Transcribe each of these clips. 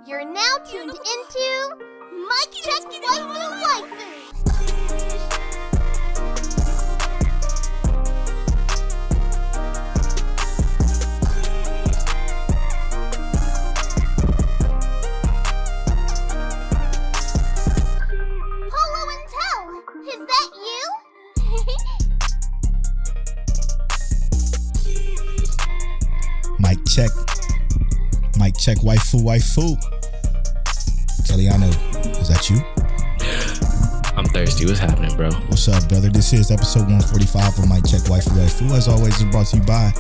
You're now tuned into Mic Check Waifu. Hollow and Tell, is that you? Mic check, waifu. Teliano, is that you? I'm thirsty. What's happening, bro? What's up, brother? This is episode 145 of Mic Check Waifu. As always, it's brought to you by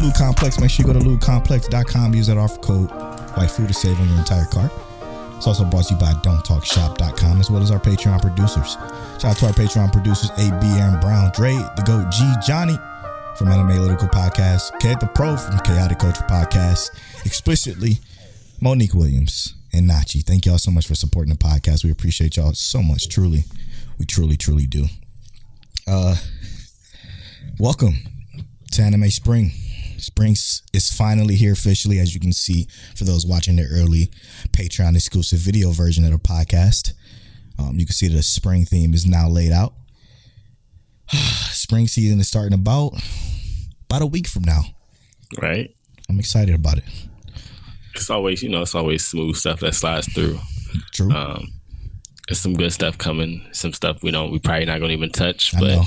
Lube Complex. Make sure you go to lubecomplex.com. Use that offer code waifu to save on your entire cart. It's also brought to you by don'ttalkshop.com, as well as our Patreon producers. Shout out to our Patreon producers, AB, Aaron Brown, Dre, The GOAT, G, Johnny from Anime Analytical Podcast, Ked the Pro from Chaotic Culture Podcast, Explicitly, Monique Williams, and Nachi. Thank y'all so much for supporting the podcast. We appreciate y'all so much. Truly. We truly do. Welcome to Anime Spring. Spring is finally here officially, as you can see for those watching the early Patreon exclusive video version of the podcast. You can see the spring theme is now laid out. Spring season is starting about a week from now. Right. I'm excited about it. It's always smooth stuff that slides through. True. There's some good stuff coming. Some stuff we probably not gonna even touch. But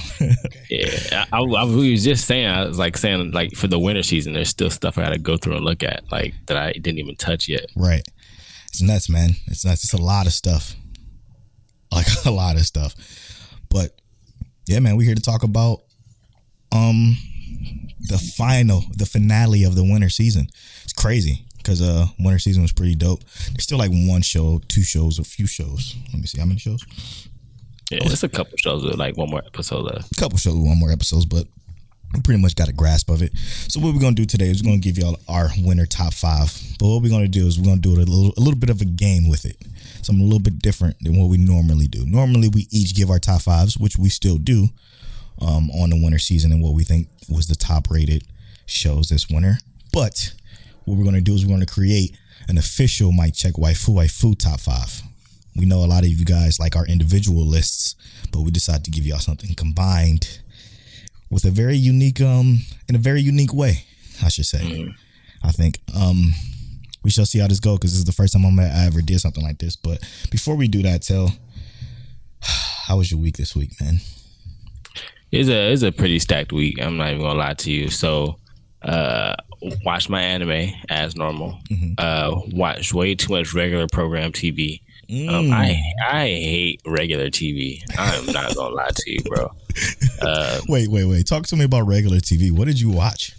yeah, I was just saying. I was saying for the winter season, there's still stuff I got to go through and look at that I didn't even touch yet. Right. It's nuts, man. It's nuts. It's a lot of stuff. A lot of stuff. But yeah, man, we're here to talk about the finale of the winter season. It's crazy because winter season was pretty dope. There's still one show, two shows, a few shows. Let me see how many shows. Yeah, it's a couple shows with one more episode left. A couple shows with one more episodes, but we pretty much got a grasp of it. So what we're gonna do today is we're gonna give y'all our winter top 5. But what we're gonna do is we're gonna do it a little bit of a game with it. Something a little bit different than what we normally do. Normally we each give our top 5s, which we still do on the winter season and what we think was the top rated shows this winter. But what we're gonna do is we're gonna create an official Mic Check Waifu top 5. We know a lot of you guys like our individual lists, but we decided to give y'all something combined with a very unique, in a very unique way, I should say. I think we shall see how this goes because this is the first time I ever did something like this. But before we do that, Tel, how was your week this week, man? It's a pretty stacked week. I'm not even gonna lie to you. So, watch my anime as normal. Watch way too much regular program TV. I hate regular TV. I'm not gonna lie to you, bro. Wait. Talk to me about regular TV. What did you watch?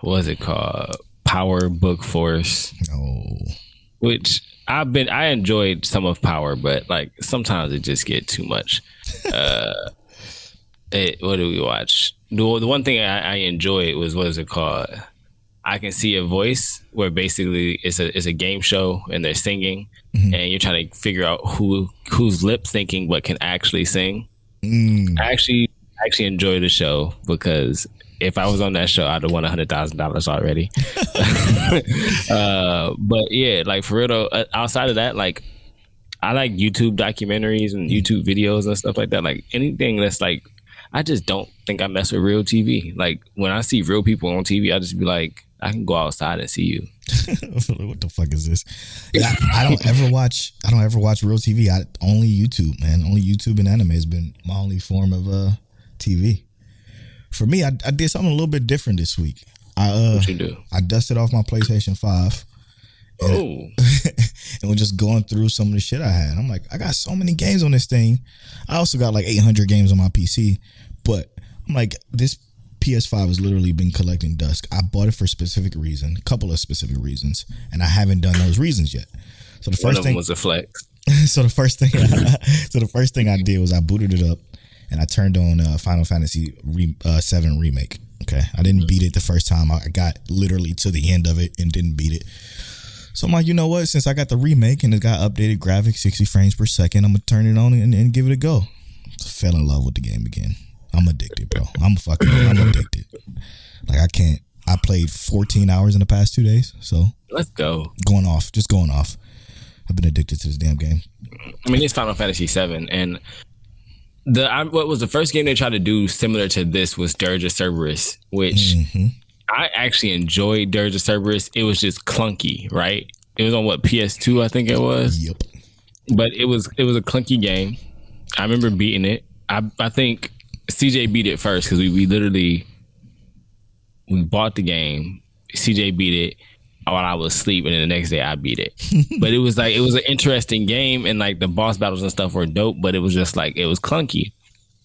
What is it called? Power Book Force. Oh. Which I enjoyed some of Power, but sometimes it just get too much. What do we watch? The one thing I enjoyed was, what is it called? I Can See a Voice, where basically it's a game show and they're singing, and you're trying to figure out who's lip syncing but can actually sing. I actually enjoyed the show because if I was on that show, I'd have won $100,000 already. But yeah, for real though, outside of that, I like YouTube documentaries and YouTube videos and stuff like that. Anything that's I just don't think I mess with real TV. When I see real people on TV, I just be like, I can go outside and see you. What the fuck is this? Yeah, I don't ever watch real TV. Only YouTube, man. Only YouTube and anime has been my only form of TV. For me, I did something a little bit different this week. What you do? I dusted off my PlayStation 5. And we're just going through some of the shit I had. I'm like, I got so many games on this thing. I also got 800 games on my PC. But I'm like, this PS5 has literally been collecting dust. I bought it for a couple of specific reasons, and I haven't done those reasons yet. So the first thing was a flex. So the first thing I did was I booted it up and I turned on Final Fantasy 7 Remake. Okay, I didn't beat it the first time. I got literally to the end of it and didn't beat it. So I'm like, you know what? Since I got the remake and it got updated graphics, 60 frames per second, I'm gonna turn it on and give it a go. So I fell in love with the game again. I'm addicted, bro. I'm addicted. Like I can't. I played 14 hours in the past 2 days. So let's go. Going off. I've been addicted to this damn game. I mean, it's Final Fantasy VII, and what was the first game they tried to do similar to this was Dirge of Cerberus, which I actually enjoyed. Dirge of Cerberus. It was just clunky, right? It was on PS2, I think it was. Yep. But it was a clunky game. I remember beating it. I think CJ beat it first because we literally bought the game. CJ beat it while I was asleep, and then the next day I beat it. But it was an interesting game, and like the boss battles and stuff were dope, but it was just like it was clunky.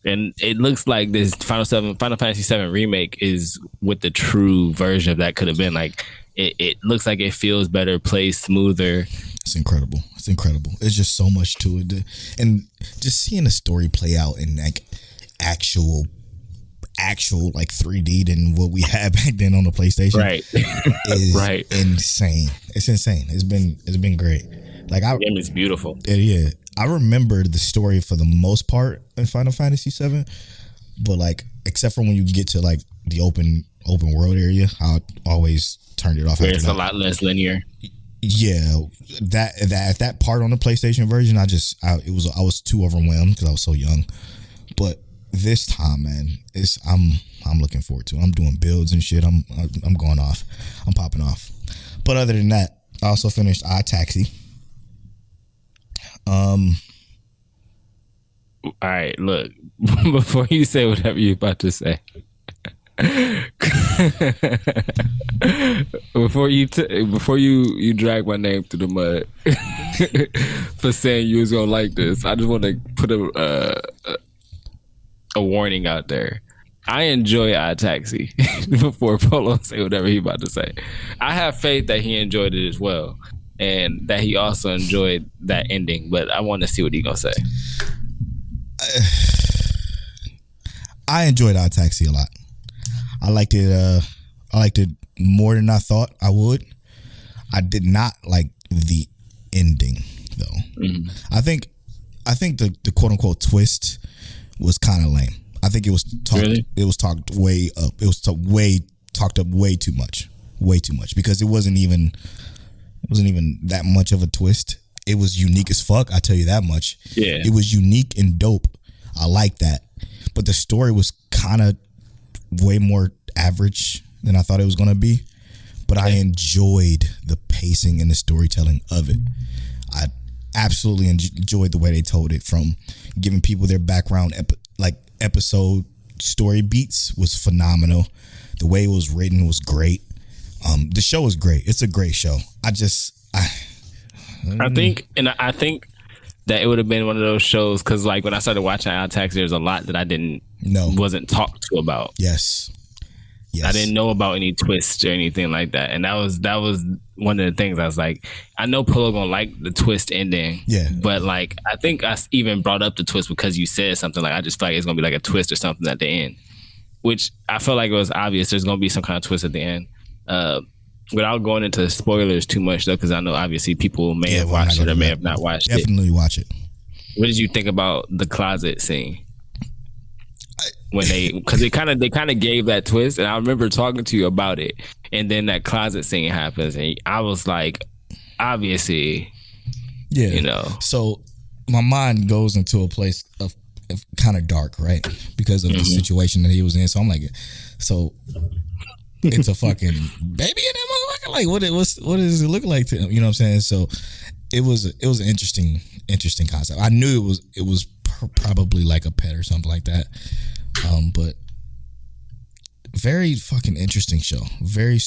And it looks like this Final Fantasy VII remake is what the true version of that could have been. Like it looks like it feels better, plays smoother. It's incredible. It's just so much to it, and just seeing the story play out in like actual like 3D than what we had back then on the PlayStation. Right. Is insane. It's insane. It's been great. Like the game is beautiful. Yeah. I remember the story for the most part in Final Fantasy VII, but like except for when you get to like the open world area, I always turned it off. It's a lot less linear. Yeah, that part on the PlayStation version, I was too overwhelmed because I was so young. But this time, man, I'm looking forward to it. I'm doing builds and shit. I'm going off. I'm popping off. But other than that, I also finished iTaxi. All right, look, before you say whatever you're about to say, before you drag my name through the mud for saying you was gonna like this, I just want to put a warning out there. I enjoy iTaxi. Before Polo say whatever he about to say, I have faith that he enjoyed it as well, and that he also enjoyed that ending. But I want to see what he gonna say. I enjoyed iTaxi a lot. I liked it more than I thought I would. I did not like the ending though. I think the quote unquote twist was kind of lame. I think it was talked. Really? It was talked way up. It was talked up way too much because it wasn't even that much of a twist. It was unique as fuck. I tell you that much. Yeah, it was unique and dope. I like that, but the story was kind of way more average than I thought it was gonna be. But I enjoyed the pacing and the storytelling of it. I absolutely enjoyed the way they told it, from giving people their background, episode story beats was phenomenal. The way it was written was great. The show is great. It's a great show. I think that it would have been one of those shows, because like when I started watching iTaxi, there's a lot that I wasn't talked to about. Yes. I didn't know about any twists or anything like that, and that was one of the things I was like, I know Polo gonna like the twist ending, but like I think I even brought up the twist because you said something like, I just feel like it's gonna be like a twist or something at the end, which I felt like it was obvious there's gonna be some kind of twist at the end. Without going into spoilers too much though, because I know obviously people may have watched it or may have not watched it. Definitely watch it. What did you think about the closet scene? When because they kind of gave that twist, and I remember talking to you about it, and then that closet scene happens, and I was like, obviously, So my mind goes into a place of kind of dark, right, because of the situation that he was in. So I'm like, so it's a fucking baby in that motherfucker. Like, what does it look like to him? You know what I'm saying? So it was an interesting concept. I knew it was probably like a pet or something like that. But very fucking interesting show. Very,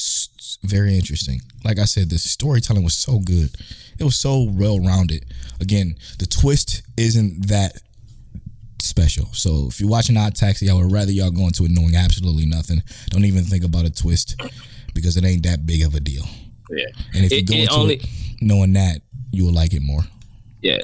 very interesting. Like I said, the storytelling was so good. It was so well rounded. Again, the twist isn't that special. So if you're watching iTaxi, I would rather y'all go into it knowing absolutely nothing. Don't even think about a twist, because it ain't that big of a deal. Yeah. And if you go into it knowing that, you will like it more. Yeah.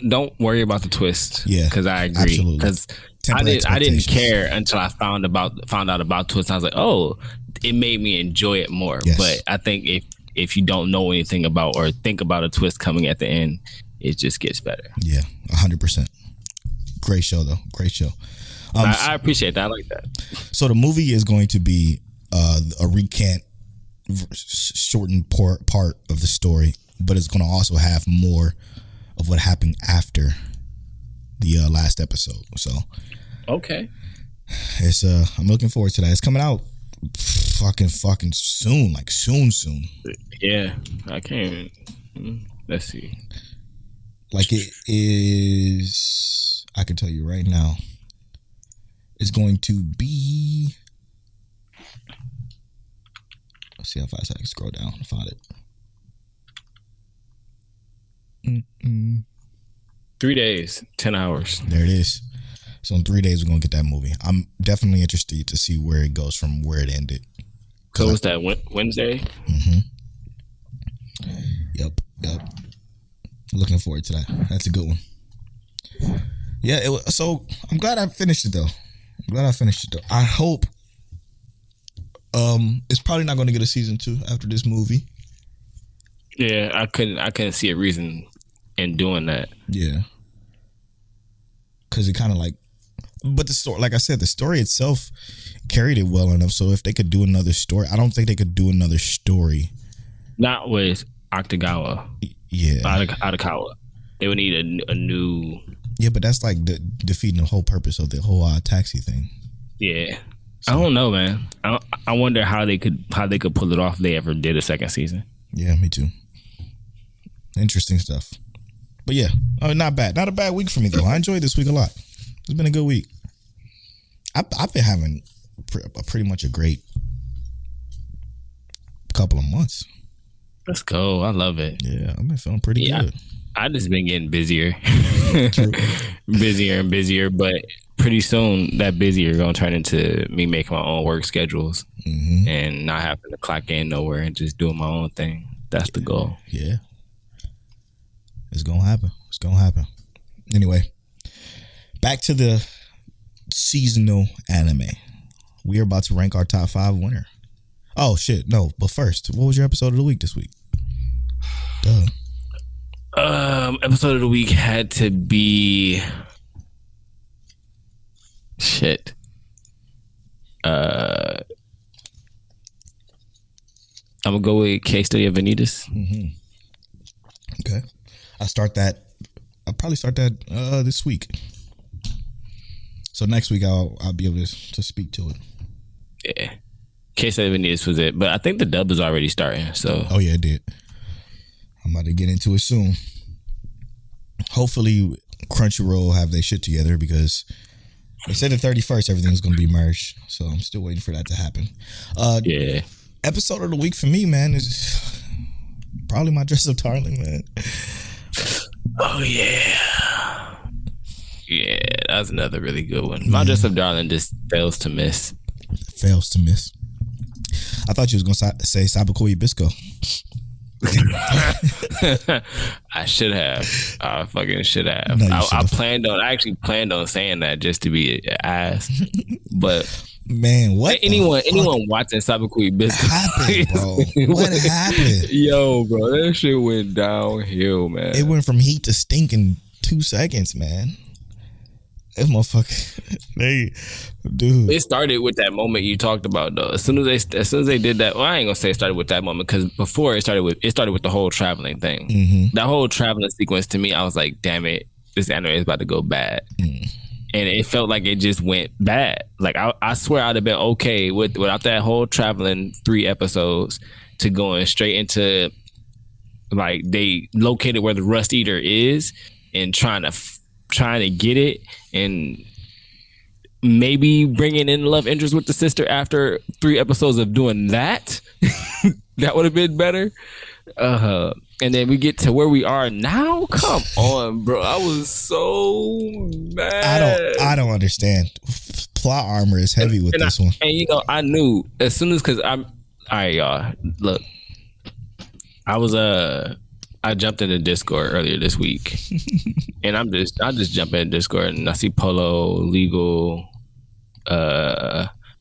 Don't worry about the twist. Yeah. Because I agree. Because I didn't care until I found out about twist. I was like, oh, it made me enjoy it more. Yes. But I think if you don't know anything about or think about a twist coming at the end, it just gets better. Yeah, 100%. Great show though. Great show. I appreciate that. I like that. So the movie is going to be a recant, shortened part of the story, but it's going to also have more of what happened after the last episode. So okay, it's I'm looking forward to that. It's coming out fucking soon, like soon. Yeah, I can't. Let's see. Like it is, I can tell you right now, it's going to be, let's see how fast I can scroll down and find it. 3 days, 10 hours. There it is. So in 3 days, we're going to get that movie. I'm definitely interested to see where it goes from where it ended. So was that Wednesday? Mm-hmm. Yep. Looking forward to that. That's a good one. Yeah, so I'm glad I finished it though. I hope it's probably not going to get a season 2 after this movie. Yeah, I couldn't see a reason in doing that. Yeah. Cuz it kind of like, but the story, like I said, the story itself carried it well enough. So if they could do another story, I don't think they could do another story. Not with Akutagawa. Yeah. Arakawa. They would need a new. Yeah, but that's like defeating the whole purpose of the whole taxi thing. Yeah. So, I don't know, man. I wonder how they could pull it off if they ever did a second season. Yeah, me too. Interesting stuff. But yeah, not bad. Not a bad week for me though. I enjoyed this week a lot. It's been a good week. I've been having pretty much a great couple of months. Let's go. I love it. Yeah, I've been feeling pretty good. I just been getting busier. Busier and busier, but pretty soon that busier gonna turn into me making my own work schedules and not having to clock in nowhere and just doing my own thing. That's the goal. Yeah. It's gonna happen. Anyway, back to the seasonal anime. We are about to rank our top 5 winner. Oh shit, no, but first, what was your episode of the week this week? Duh. Episode of the week had to be shit. I'm gonna go with Case Study of Vanitas. Okay. I'll probably start that this week. So next week I'll be able to speak to it. Yeah. Case Study of Vanitas was it. But I think the dub is already starting. So oh yeah, it did. I'm about to get into it soon. Hopefully Crunchyroll will have their shit together because they said the 31st everything's gonna be merged. So I'm still waiting for that to happen. Yeah. Episode of the week for me, man, is probably My Dress Up Darling, man. Oh yeah. Yeah, that's another really good one. My Dress Up Darling just fails to miss. I thought you was gonna say Sabakoi Bisco. I should have. I fucking should have. No, I actually planned on saying that just to be an ass. But man, what anyone watching Sabakui Biscuit happened, bro? What happened? Yo, bro, that shit went downhill, man. It went from heat to stink in 2 seconds, man. That motherfucker, dude. It started with that moment you talked about, though. As soon as they did that, well, I ain't gonna say it started with that moment because before it started with the whole traveling thing. Mm-hmm. That whole traveling sequence to me, I was like, damn it, this anime is about to go bad. And it felt like it just went bad. Like I swear I'd have been okay without that whole traveling 3 episodes to going straight into like they located where the Rust Eater is and trying to get it and maybe bringing in love interest with the sister after 3 episodes of doing that. That would have been better. And then we get to where we are now. Come on, bro. I was so mad. I don't understand. Plot armor is heavy with this one. And I knew as soon as all right, y'all. Look, I jumped into Discord earlier this week, and I just jump in Discord and I see Polo, Legal,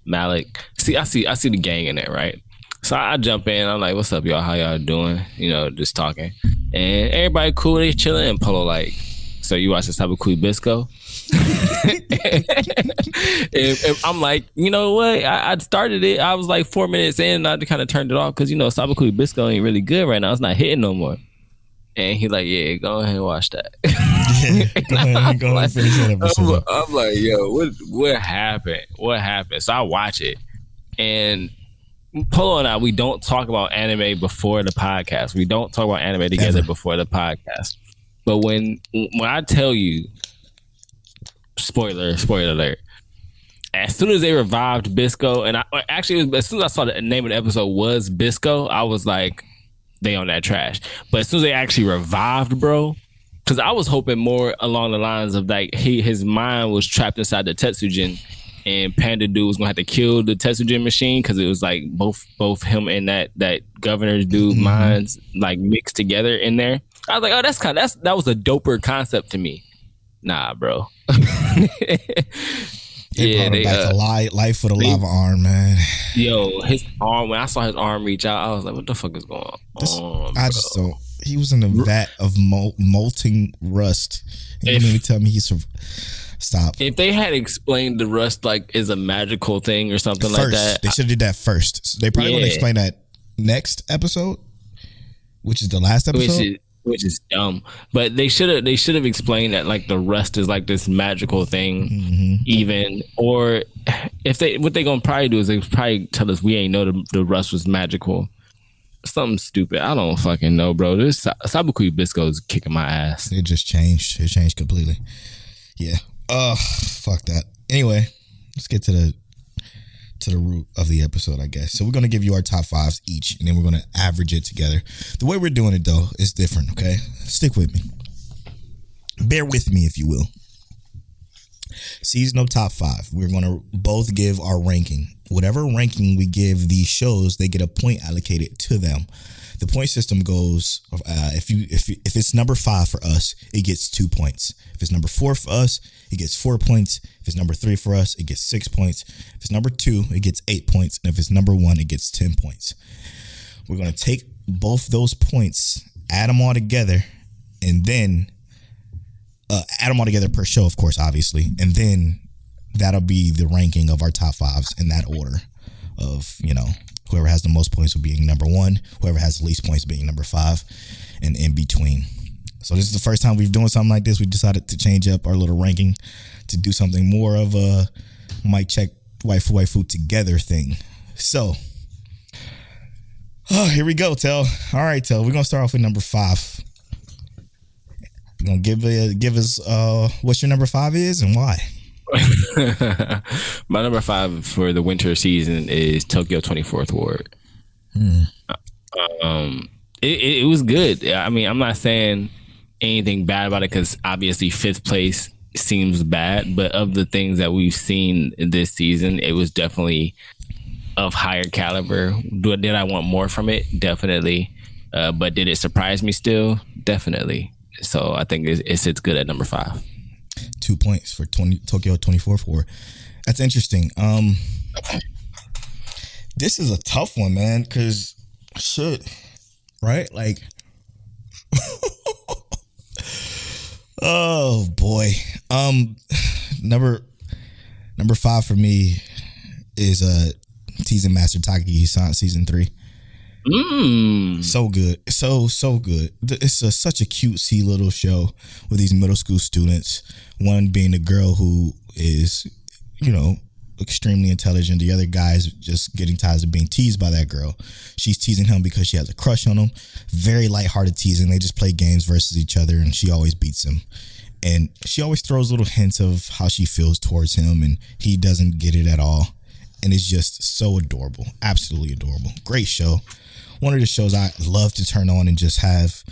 Malik. I see the gang in there, right? So I jump in. I'm like, "What's up, y'all? How y'all doing?" Just talking, and everybody cool. They chilling. And Polo like, "So you watch this type of Kui Bisco?" If I'm like, you know what? I started it. I was like 4 minutes in, and I kind of turned it off because Sabakui Bisco ain't really good right now. It's not hitting no more. And he like, yeah, go ahead and watch that. Yeah, go ahead and finish that episode. I'm like, yo, what happened? What happened? So I watch it, and Polo and I, we don't talk about anime before the podcast. We don't talk about anime together before the podcast. But when I tell you, spoiler alert, as soon as they revived Bisco, and as soon as I saw the name of the episode was Bisco, I was like, they on that trash. But as soon as they actually revived, bro, because I was hoping more along the lines of like his mind was trapped inside the Tetsujin, and Panda Dude was gonna have to kill the Tetsujin machine because it was like both him and that governor dude minds like mixed together in there. I was like, oh, that was a doper concept to me. Nah, bro. They brought him back to life with a lava arm, man. Yo, his arm. When I saw his arm reach out, I was like, "What the fuck is going on?" I just don't. He was in a vat of molting rust. And you mean to tell me he's stop? If they had explained the rust like is a magical thing or something like that, they should have did that first. So they probably would explain that next episode, which is the last episode. Which is dumb, but they should have explained that like the rust is like this magical thing, even, or what they gonna probably do is they probably tell us we ain't know the rust was magical, something stupid. I don't fucking know, bro. This Sabakui Bisco is kicking my ass. It just changed. It changed completely. Yeah. Fuck that. Anyway, let's get to the root of the episode, I guess. So we're going to give you our top fives each, and then we're going to average it together. The way we're doing it, though, is different, okay? Stick with me. Bear with me, if you will. Seasonal top five. We're going to both give our ranking. Whatever ranking we give these shows, they get a point allocated to them. The point system goes, if it's number 5 for us, it gets 2 points. If it's number 4 for us, it gets 4 points. If it's number 3 for us, it gets 6 points. If it's number 2, it gets 8 points. And if it's number 1, it gets 10 points. We're going to take both those points, add them all together, and then add them all together per show, of course, obviously. And then that'll be the ranking of our top fives in that order of, whoever has the most points will being number 1, whoever has the least points being number 5, and in between. So this is the first time we've doing something like this. We decided to change up our little ranking to do something more of a mic check waifu together thing. So, here we go, Tel. All right, Tel. We're gonna start off with number 5. You're gonna give us what your number 5 is and why. My number 5 for the winter season is Tokyo 24th Ward. It was good. I mean, I'm not saying anything bad about it because obviously 5th place seems bad, but of the things that we've seen this season, it was definitely of higher caliber. Did I want more from it? Definitely. But did it surprise me still? Definitely. So I think it sits good at number 5. 2 points for Tokyo 24th Ward. That's interesting. This is a tough one, man, because shit, right? Like, oh boy. Number 5 for me is Teasing Master Takagi season 3. So good. So good. It's such a cutesy little show with these middle school students. One being a girl who is, extremely intelligent. The other guy is just getting tired of being teased by that girl. She's teasing him because she has a crush on him. Very lighthearted teasing. They just play games versus each other, and she always beats him. And she always throws little hints of how she feels towards him, and he doesn't get it at all. And it's just so adorable. Absolutely adorable. Great show. One of the shows I love to turn on and just have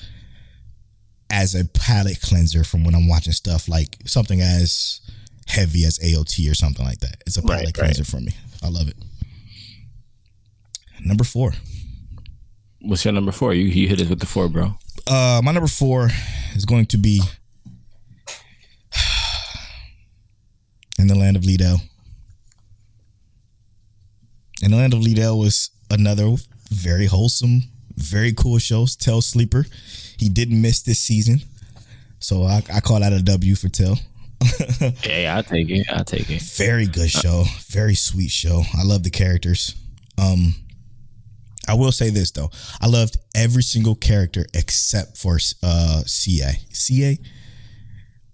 as a palate cleanser from when I'm watching stuff like something as heavy as AOT or something like that. It's a palate cleanser for me. I love it. Number 4. What's your number 4? You hit us with the 4, bro. My number 4 is going to be In the Land of Liddell. In the Land of Liddell was another very wholesome, very cool show. Tell sleeper. He didn't miss this season, so I call that a W for Tell. Hey, I'll take it. I'll take it. Very good show. Very sweet show. I love the characters. I will say this though. I loved every single character except for CA,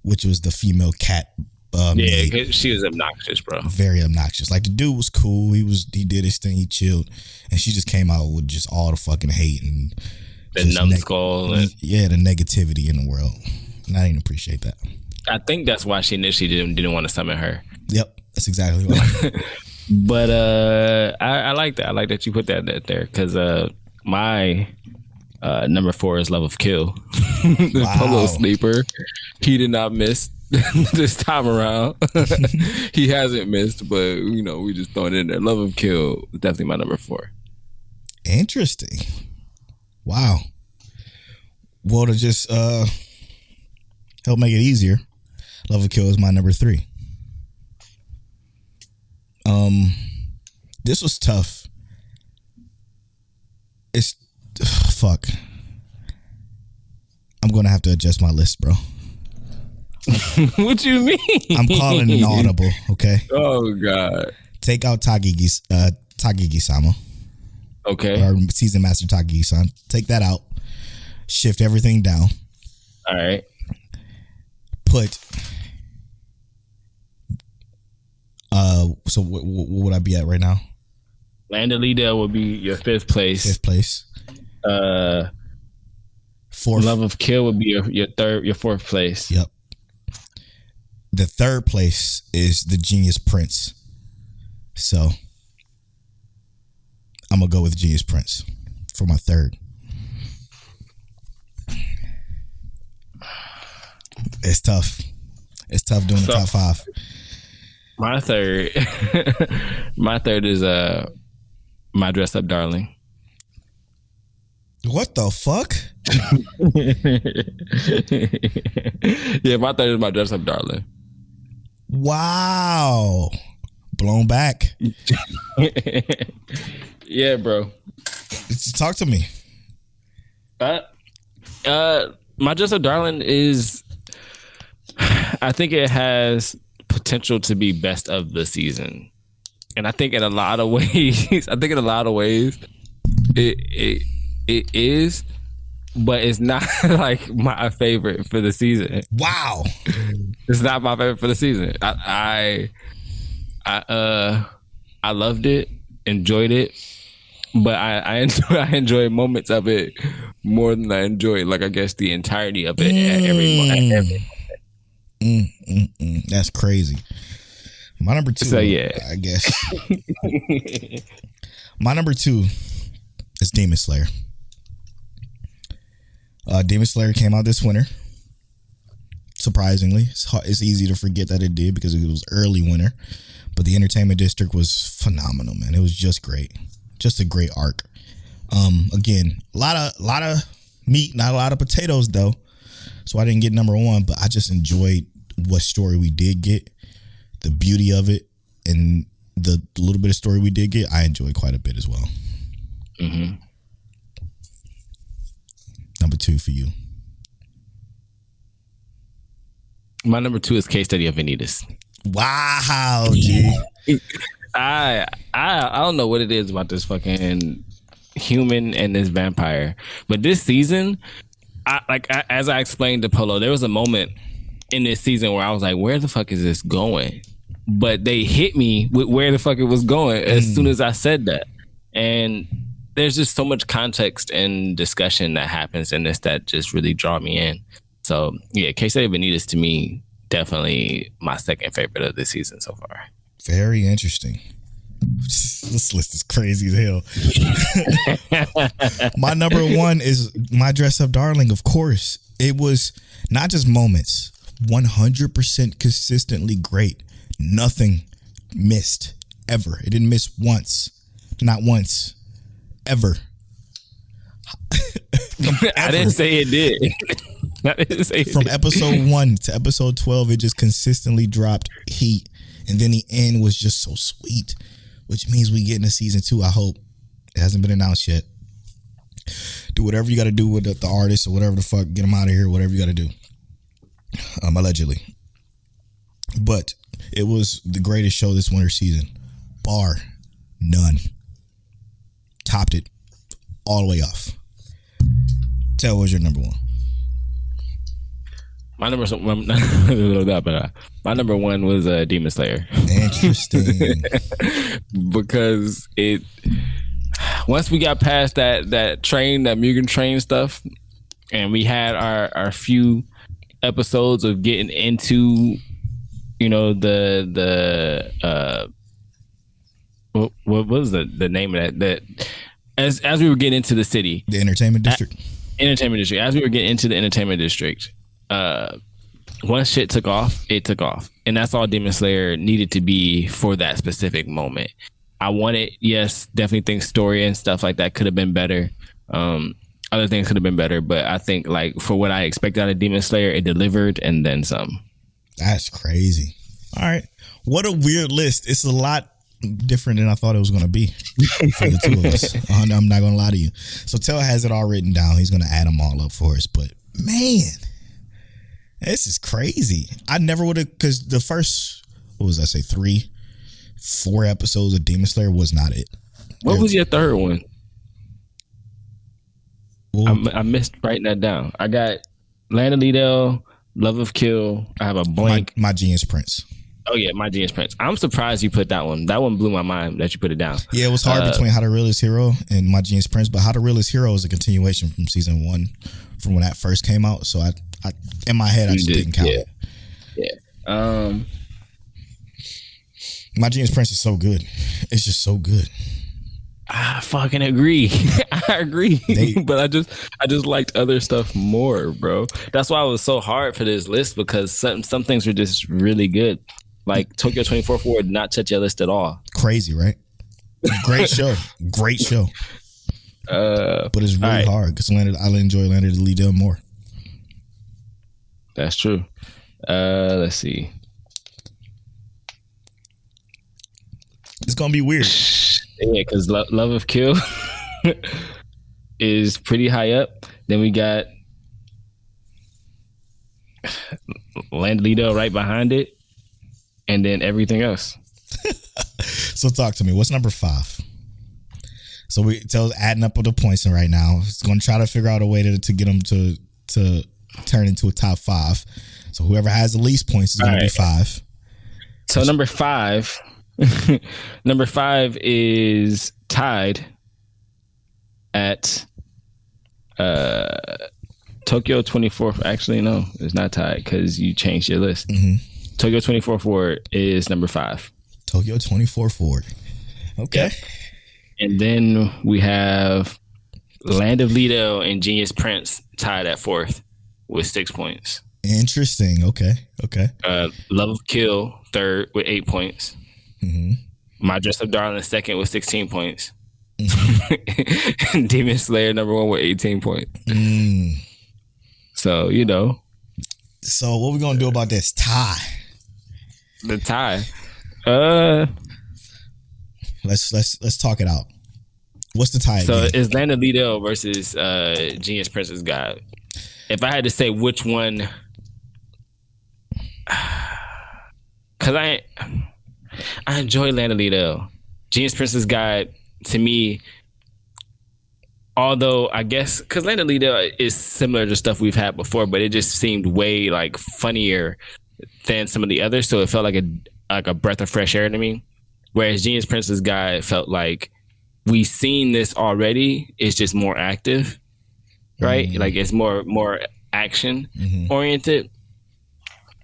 which was the female cat. Yeah, maid. 'cause she was obnoxious, bro. Very obnoxious. Like the dude was cool. He did his thing. He chilled, and she just came out with just all the fucking hate and The just numbskull. the negativity in the world. And I didn't appreciate that. I think that's why she initially didn't want to summon her. Yep, that's exactly what. But I like that. I like that you put that there because my number 4 is Love of Kill. Wow. Polo Sleeper. He did not miss this time around. He hasn't missed, but we just throw it in there. Love of Kill is definitely my number 4. Interesting. Wow. Well, to just help make it easier, Love of Kill is my number 3. This was tough. It's fuck. I'm gonna have to adjust my list, bro. What you mean? I'm calling an audible, okay? Oh God. Take out Tagigi-sama. Okay. Or Season Master Takagi-san. Take that out. Shift everything down. All right. Put so what would I be at right now? Land of Liddell would be your 5th place. 5th place. 4th. Love of Kill would be your 4th place. Yep. The 3rd place is The Genius Prince. So I'm gonna go with Genius Prince for my 3rd. It's tough. It's tough doing the top 5. My 3rd, my 3rd is My Dress Up Darling. What the fuck? Yeah, my 3rd is My Dress Up Darling. Wow. Blown back. Yeah, bro. Talk to me. My Dress Up Darling is, I think it has potential to be best of the season. And I think in a lot of ways, it is, but it's not like my favorite for the season. Wow. It's not my favorite for the season. I loved it, enjoyed it, but I enjoy moments of it more than I enjoy, like, I guess, the entirety of it at every moment. That's crazy. My number 2, So, yeah. I guess. My number 2 is Demon Slayer. Demon Slayer came out this winter. Surprisingly, it's easy to forget that it did because it was early winter, but the Entertainment District was phenomenal, man. It was just great, just a great arc. Again, a lot of meat, not a lot of potatoes though, so I didn't get number 1, but I just enjoyed what story we did get, the beauty of it, and the little bit of story we did get. I enjoyed quite a bit as well. Mm-hmm. Number 2 for you. My number 2 is Case Study of Vanitas. Wow, G. I don't know what it is about this fucking human and this vampire, but this season, as I explained to Polo, there was a moment in this season where I was like, where the fuck is this going? But they hit me with where the fuck it was going as soon as I said that. And there's just so much context and discussion that happens in this that just really draw me in. So yeah, Case Study of Vanitas to me, definitely my 2nd favorite of this season so far. Very interesting. This list is crazy as hell. My number 1 is My Dress Up Darling, of course. It was not just moments, 100% consistently great. Nothing missed, ever. It didn't miss once. Not once. Ever. I didn't say it did. From episode 1 to episode 12, it just consistently dropped heat. And then the end was just so sweet, which means we get into season 2, I hope. It hasn't been announced yet. Do whatever you got to do with the artist or whatever the fuck. Get them out of here, whatever you got to do. Allegedly. but it was the greatest show this winter season, bar none. Topped it all the way off. Tell, what's your number one? My number one was Demon Slayer. Interesting. Because it, once we got past that Mugen Train stuff, and we had our few episodes of getting into, you know, what was the name of that as we were getting into the city, The Entertainment District. As we were getting into the Entertainment District, once shit took off, it took off. And that's all Demon Slayer needed to be for that specific moment. I wanted, yes, definitely think story and stuff like that could have been better. Other things could have been better, but I think like for what I expected out of Demon Slayer, it delivered and then some. That's crazy. All right. What a weird list. It's a lot different than I thought it was going to be for the two of us. I'm not going to lie to you. So Tell has it all written down. He's going to add them all up for us. But man, this is crazy. I never would have, because the first, 4 episodes of Demon Slayer was not it. What was your third one? Well, I missed writing that down. I got Land of Liddell, Love of Kill. I have a blank. My Genius Prince. Oh yeah, My Genius Prince. I'm surprised you put that one. That one blew my mind that you put it down. Yeah, it was hard between How to Realist Hero and My Genius Prince, but How to Realist Hero is a continuation from season 1, from when that first came out. So I in my head, I just didn't count it. Yeah. My Genius Prince is so good. It's just so good. I fucking agree. I agree. But I just liked other stuff more, bro. That's why it was so hard for this list, because some things were just really good. Like Tokyo 24/4 did not touch your list at all. Crazy, right? Great show. Great show. But it's really hard because I enjoy Land of Liddell more. That's true. Let's see. It's gonna be weird. Yeah, because Love of Kill is pretty high up. Then we got Land of Liddell right behind it, and then everything else. So talk to me. What's number 5? So we tell adding up all the points in right now. It's going to try to figure out a way to get them to turn into a top 5. So whoever has the least points is going to be 5. So number 5. Number 5 is tied at Tokyo 24. Actually, no, it's not tied because you changed your list. Mm-hmm. Tokyo 24/4 is number 5. Tokyo 24/4. Okay. Yep. And then we have Land of Liddell and Genius Prince tied at 4th with 6 points. Interesting. Okay. Love of Kill 3rd with 8 points. Mm-hmm. My Dress Up Darling 2nd with 16 points. Mm-hmm. Demon Slayer number 1 with 18 points. So, you know. So what we gonna do about this tie? The tie. Let's talk it out. What's the tie? So again? it's Land of Liddell versus Genius Prince's God. If I had to say which one, because I enjoy Land of Liddell. Genius Prince's God, to me, although I guess because Land of Liddell is similar to stuff we've had before, but it just seemed way like funnier than some of the others, so it felt like a breath of fresh air to me. Whereas Genius Prince's God felt like we've seen this already. It's just more active, right? Mm-hmm. Like it's more action oriented.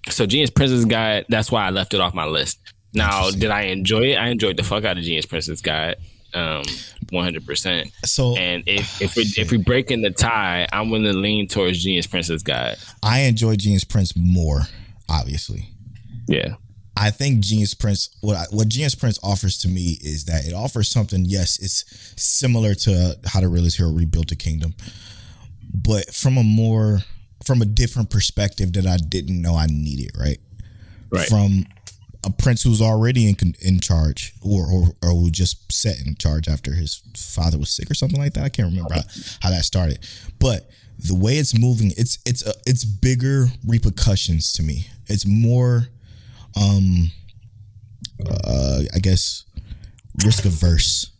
So Genius Prince's God, that's why I left it off my list. Now, did I enjoy it? I enjoyed the fuck out of Genius Prince's God, 100%. So, and if we break in the tie, I'm going to lean towards Genius Prince's God. I enjoy Genius Prince more, obviously. Yeah. I think Genius Prince, what Genius Prince offers to me is that it offers something. Yes, it's similar to How to Realist Hero Rebuilt the Kingdom, but from a different perspective that I didn't know I needed. Right. From a prince who's already in charge, or who just set in charge after his father was sick or something like that. I can't remember how that started, but the way it's moving, it's bigger repercussions to me. It's more I guess risk averse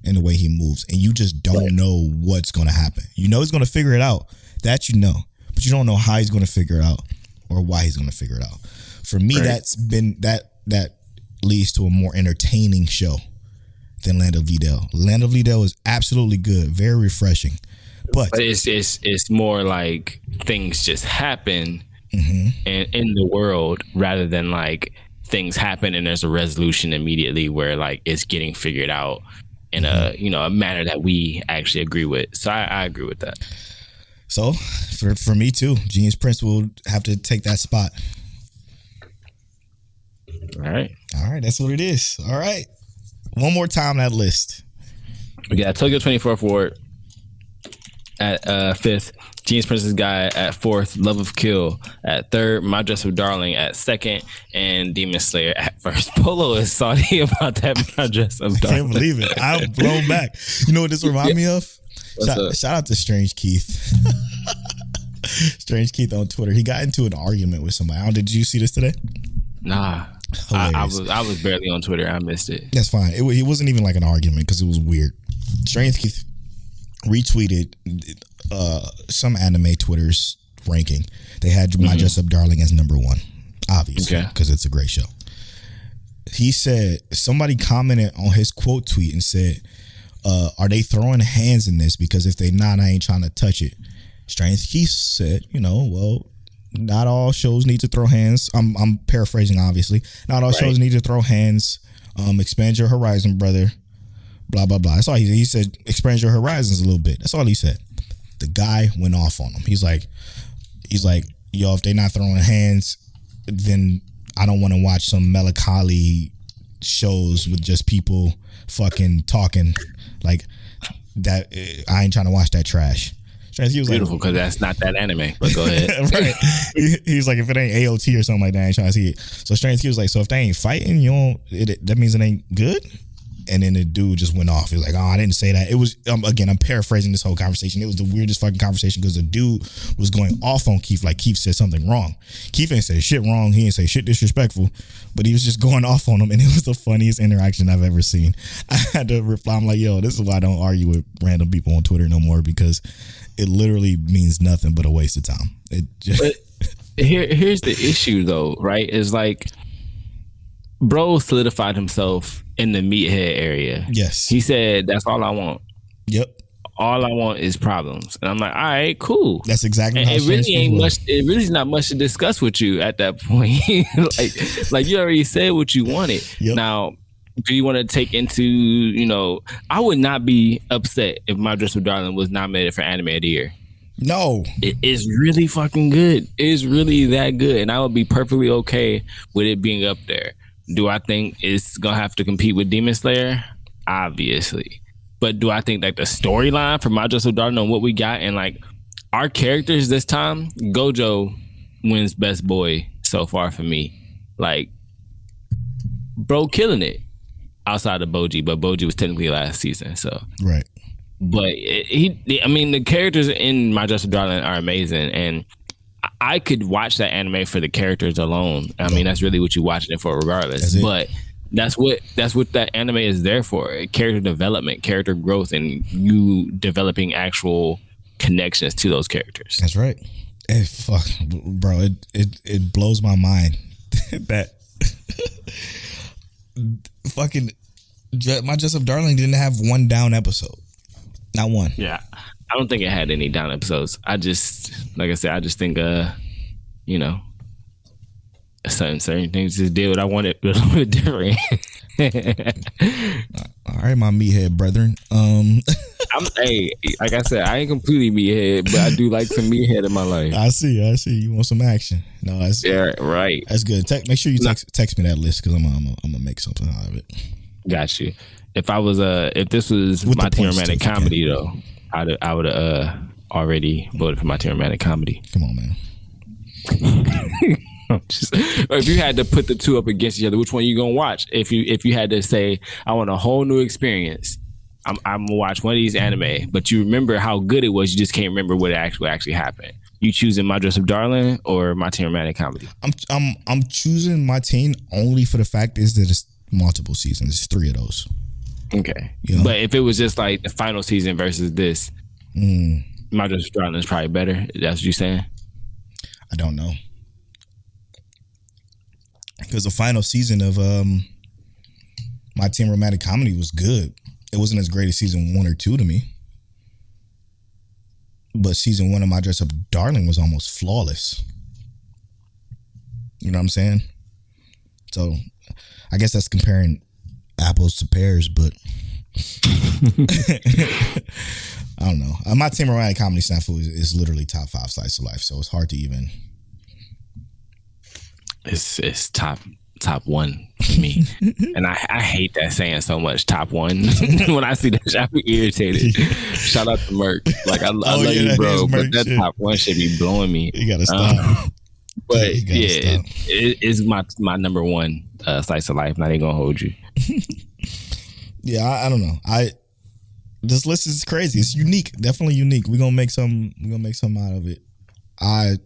in the way he moves, and you just don't know what's going to happen. You know he's going to figure it out. That you know, but you don't know how he's going to figure it out or why he's going to figure it out. For me, that's been that leads to a more entertaining show than Land of Videl. Land of Videl is absolutely good, very refreshing, but it's more like things just happen in the world rather than like things happen and there's a resolution immediately where like it's getting figured out in a manner that we actually agree with. So I agree with that. So for me too, Genius Prince will have to take that spot. All right, that's what it is. All right, one more time that list. We got Tokyo 24 Forward at 5th, Genius Prince's Guy at 4th, Love of Kill at 3rd, My Dress Up Darling at 2nd, and Demon Slayer at 1st. Polo is salty about that My Dress Up Darling. I can't believe it. I'm blown back. You know what this reminds me of? Shout out to Strange Keith. Strange Keith on Twitter. He got into an argument with somebody. Did you see this today? Nah. I was barely on Twitter. I missed it. That's fine. It wasn't even like an argument because it was weird. Strange Keith retweeted some anime Twitter's ranking. They had My Dress Up Darling as number 1, obviously, because it's a great show. He said somebody commented on his quote tweet and said, "Are they throwing hands in this? Because if they not, I ain't trying to touch it." Strange Keith said, well, not all shows need to throw hands. I'm paraphrasing, obviously. Not all shows need to throw hands. Expand your horizon, brother. Blah, blah, blah. That's all he said. Expand your horizons a little bit. That's all he said. The guy went off on him. He's like, yo, if they not throwing hands, then I don't want to watch some melancholy shows with just people fucking talking like that. I ain't trying to watch that trash. He was beautiful because that's not that anime. But go ahead. Right. He's like, if it ain't AOT or something like that, I ain't trying to see it. So Strange He was like, so if they ain't fighting, that means it ain't good. And then the dude just went off. He was like, I didn't say that. It was, again, I'm paraphrasing this whole conversation. It was the weirdest fucking conversation because the dude was going off on Keith like Keith said something wrong. Keith ain't say shit wrong. He ain't say shit disrespectful, but he was just going off on him. And it was the funniest interaction I've ever seen. I had to reply. I'm like, yo, this is why I don't argue with random people on Twitter no more, because it literally means nothing but a waste of time. It just... But here's the issue though, right? Is like, bro solidified himself in the meathead area. Yes. He said, that's all I want. Yep. All I want is problems. And I'm like, all right, cool. That's exactly how it really ain't much. It really is not much to discuss with you at that point. like you already said what you wanted. Yep. Now, do you want to take into, I would not be upset if My Dress Up Darling was nominated for Anime of the Year. No. It is really fucking good. It's really that good. And I would be perfectly okay with it being up there. Do I think it's going to have to compete with Demon Slayer? Obviously. But do I think like the storyline for My Dress Up Darling and what we got and like our characters this time, Gojo wins Best Boy so far for me. Like, bro killing it outside of Boji, but Boji was technically last season, so. Right. But the characters in My Dress Up Darling are amazing, and I could watch that anime for the characters alone. I mean, that's really what you're watching it for regardless. But that's what that anime is there for. Character development, character growth, and you developing actual connections to those characters. That's right. Bro, it blows my mind that fucking My Dress Up Darling didn't have one down episode. Not one. Yeah. I don't think it had any down episodes. I just think, certain things just did what I wanted, but a little bit different. All right, my meathead brethren. Like I said, I ain't completely meathead, but I do like some meathead in my life. I see. You want some action? No, that's right. That's good. Make sure you text me that list because I'm gonna make something out of it. Got you. If I was if this was with My Team Romantic Comedy though, I would have already voted for My Team Romantic Comedy. Come on, man. If you had to put the two up against each other, which one you gonna watch? If you had to say, I want a whole new experience, I'm gonna watch one of these anime, but you remember how good it was, you just can't remember what actually happened. You choosing My Dress Up Darling or My Teen Romantic Comedy? I'm choosing My Teen only for the fact is that it's multiple seasons. It's 3 of those. Okay. Yeah. But if it was just like the final season versus this, My Dress Up Darling is probably better. That's what you're saying? I don't know. Because the final season of My Teen Romantic Comedy was good. It wasn't as great as season 1 or 2 to me. But season 1 of My Dress Up Darling was almost flawless. You know what I'm saying? So I guess that's comparing apples to pears, but I don't know. My Teen Romantic Comedy snafu is literally top 5 slice of life, so it's hard to even. It's top 1 for me, and I hate that saying so much. Top 1. When I see that shit, I be irritated. Shout out to Merc. Like I love you, bro, but that shit. Top 1 should be blowing me. You gotta stop. But yeah, it's my number 1 slice of life. Not even gonna hold you. Yeah, I don't know. This list is crazy. It's unique, definitely unique. We're gonna make some out of it. I'm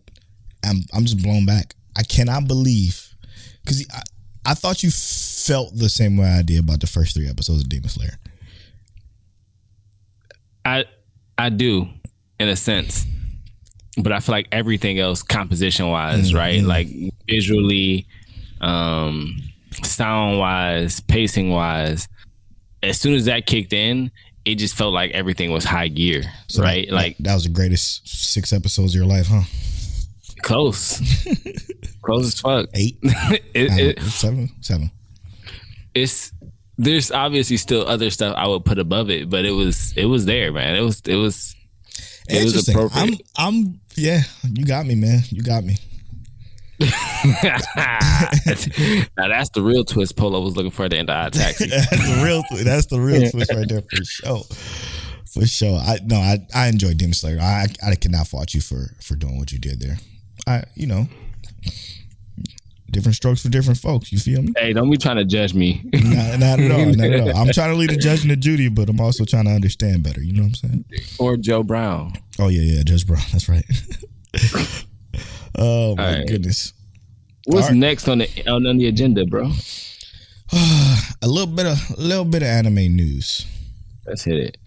just blown back. I cannot believe, because I thought you felt the same way I did about the first 3 episodes of Demon Slayer. I do, in a sense, but I feel like everything else, composition wise, right? Like visually, sound wise, pacing wise, as soon as that kicked in, it just felt like everything was high gear, so right? Like that was the greatest 6 episodes of your life, huh? Close as fuck. 8, 7. There's obviously still other stuff I would put above it, but it was there, man. It was appropriate. Yeah, you got me, man. You got me. Now that's the real twist Polo was looking for at the end of Our Taxi. That's the real twist right there for sure. For sure. I enjoyed Demon Slayer. I cannot fault you for doing what you did there. Different strokes for different folks. You feel me? Hey, don't be trying to judge me. Not at all. Not at all. I'm trying to leave the judging to Judy, but I'm also trying to understand better. You know what I'm saying? Or Joe Brown. Oh yeah, Judge Brown. That's right. Oh my goodness. What's next on the agenda, bro? A little bit of anime news. Let's hit it.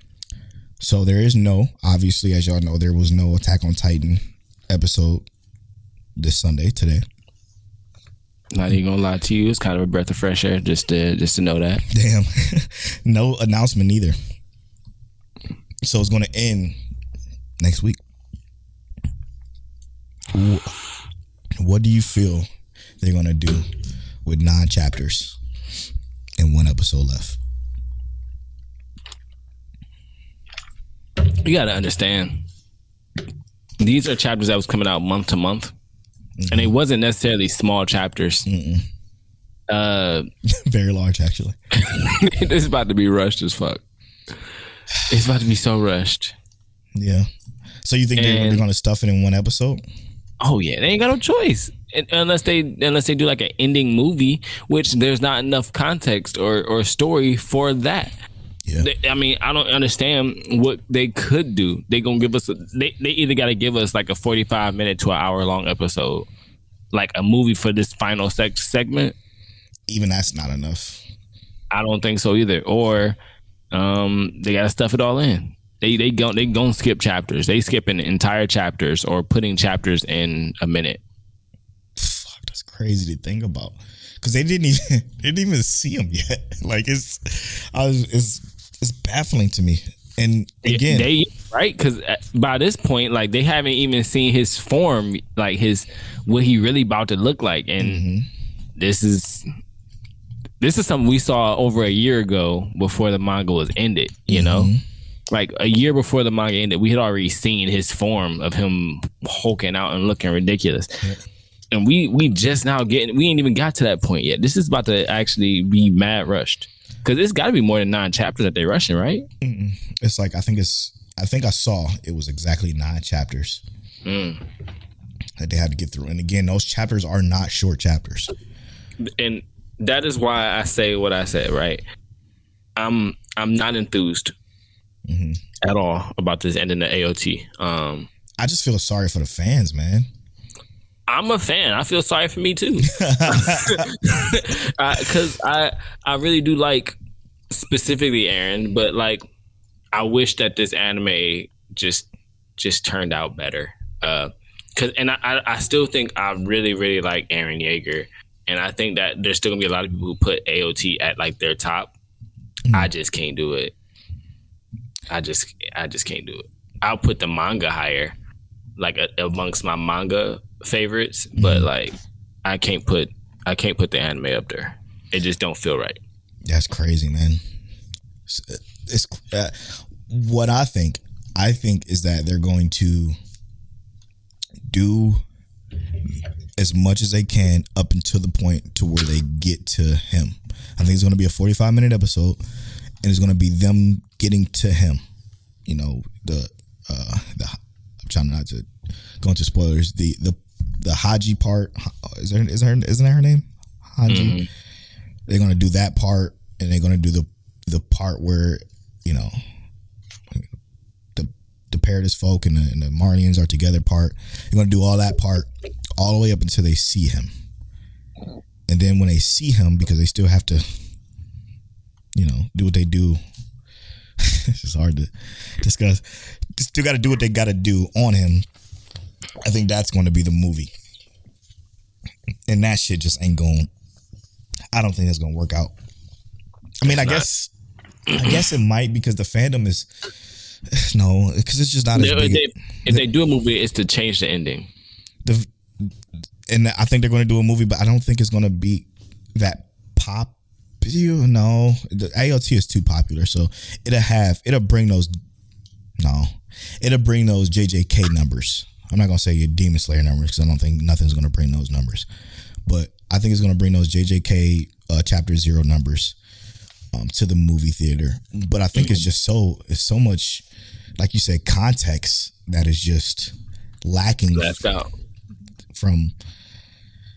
So there is obviously, as y'all know, there was no Attack on Titan episode this Sunday today. Not even gonna lie to you, it's kind of a breath of fresh air just to know that. Damn. No announcement either. So it's gonna end next week. What do you feel they're gonna do with 9 chapters and 1 episode left? You gotta understand, these are chapters that was coming out month to month. And it wasn't necessarily small chapters. Very large, actually. This is about to be rushed as fuck. It's about to be so rushed. Yeah. So you think they're going to stuff it in 1 episode? Oh yeah, they ain't got no choice unless they do like an ending movie, which there's not enough context or story for that. Yeah. I don't understand what they could do. They gonna give us they either got to give us like a 45-minute to an hour-long episode, like a movie for this final segment. Even that's not enough. I don't think so either. Or they got to stuff it all in. They gonna skip chapters. They skipping entire chapters or putting chapters in a minute. Fuck, that's crazy to think about. Because they didn't even see him yet. Like it's baffling to me. And again, right? Because by this point, like they haven't even seen his form, like what he really about to look like. And this is something we saw over a year ago before the manga was ended. You know, like a year before the manga ended, we had already seen his form of him hulking out and looking ridiculous. Yeah. And we just now we ain't even got to that point yet. This is about to actually be mad rushed. Because it's got to be more than 9 chapters that they're rushing, right? It's like I think I saw it was exactly 9 chapters that they had to get through. And again, those chapters are not short chapters. And that is why I say what I said, right? I'm not enthused at all about this ending the AOT. I just feel sorry for the fans, man. I'm a fan. I feel sorry for me too, because I really do like specifically Eren, but like I wish that this anime just turned out better. I still think I really like Eren Yeager, and I think that there's still gonna be a lot of people who put AOT at like their top. I just can't do it. I just can't do it. I'll put the manga higher, like amongst my manga favorites, but like I can't put the anime up there. It just don't feel right. That's crazy, man. It's what I think is that they're going to do as much as they can up until the point to where they get to him. I think it's going to be a 45-minute episode, and it's going to be them getting to him. You know, I'm trying not to go into spoilers. The Haji part, isn't that her name? Haji. Mm-hmm. They're going to do that part, and they're going to do the part where, you know, the Paradis folk and the Marnians are together part. They're going to do all that part all the way up until they see him. And then when they see him, because they still have to, you know, do what they do. It's just hard to discuss. They still got to do what they got to do on him. I think that's going to be the movie. And that shit just ain't going. I don't think that's going to work out. I mean, I guess it might, because the fandom is no, because it's just not as big. If they do a movie, it's to change the ending. And I think they're going to do a movie, but I don't think it's going to be that pop. No, the AOT is too popular, so it'll bring those JJK numbers. I'm not going to say your Demon Slayer numbers, because I don't think nothing's going to bring those numbers, but I think it's going to bring those JJK Chapter 0 numbers to the movie theater. But I think it's so much, like you said, context that is just lacking from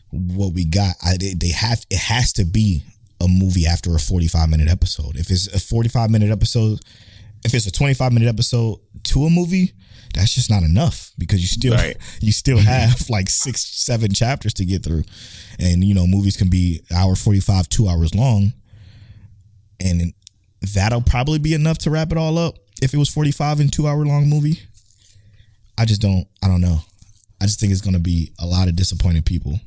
what we got. It has to be a movie after a 45-minute episode. If it's a 45-minute episode, if it's a 25-minute episode to a movie, that's just not enough, because you still have like 6-7 chapters to get through. And, you know, movies can be hour 45, 2 hours long. And that'll probably be enough to wrap it all up if it was 45 and 2 hour long movie. I don't know. I just think it's going to be a lot of disappointed people.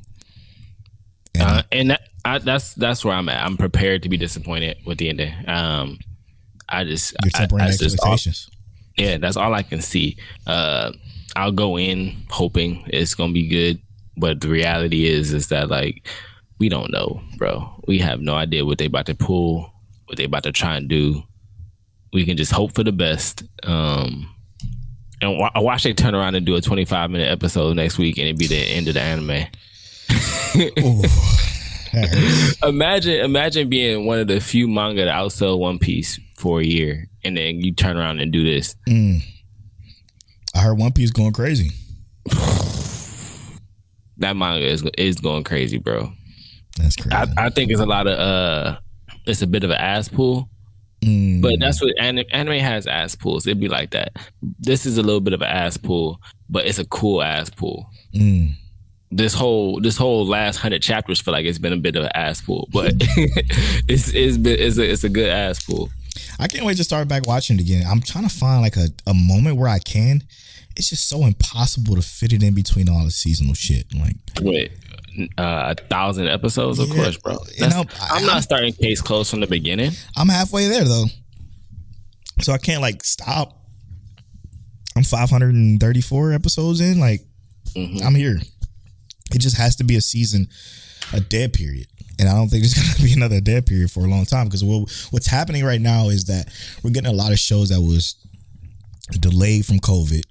That's where I'm at. I'm prepared to be disappointed with the ending. You're tempering expectations. That's all I can see. I'll go in hoping it's gonna be good, but the reality is that, like, we don't know, bro. We have no idea what they about to pull, what they about to try and do. We can just hope for the best. And I watch they turn around and do a 25-minute episode next week, and it be the end of the anime. Ooh, imagine being one of the few manga to outsell One Piece for a year, and then you turn around and do this. I heard One Piece going crazy. That manga is going crazy, bro. That's crazy. I think it's a lot of it's a bit of an ass pull. But that's what anime has, ass pulls. It'd be like that. This is a little bit of an ass pull, but it's a cool ass pull. This whole last 100 chapters feel like it's been a bit of an ass pull, but it's a good ass pull. I can't wait to start back watching it again. I'm trying to find like a moment where I can. It's just so impossible to fit it in between all the seasonal shit. Like, wait, 1,000 episodes, of course, bro. I'm not starting Case Closed from the beginning. I'm halfway there though, so I can't like stop. I'm 534 episodes in. Like, I'm here. It just has to be a season, a dead period. And I don't think there's going to be another dead period for a long time, because what's happening right now is that we're getting a lot of shows that was delayed from COVID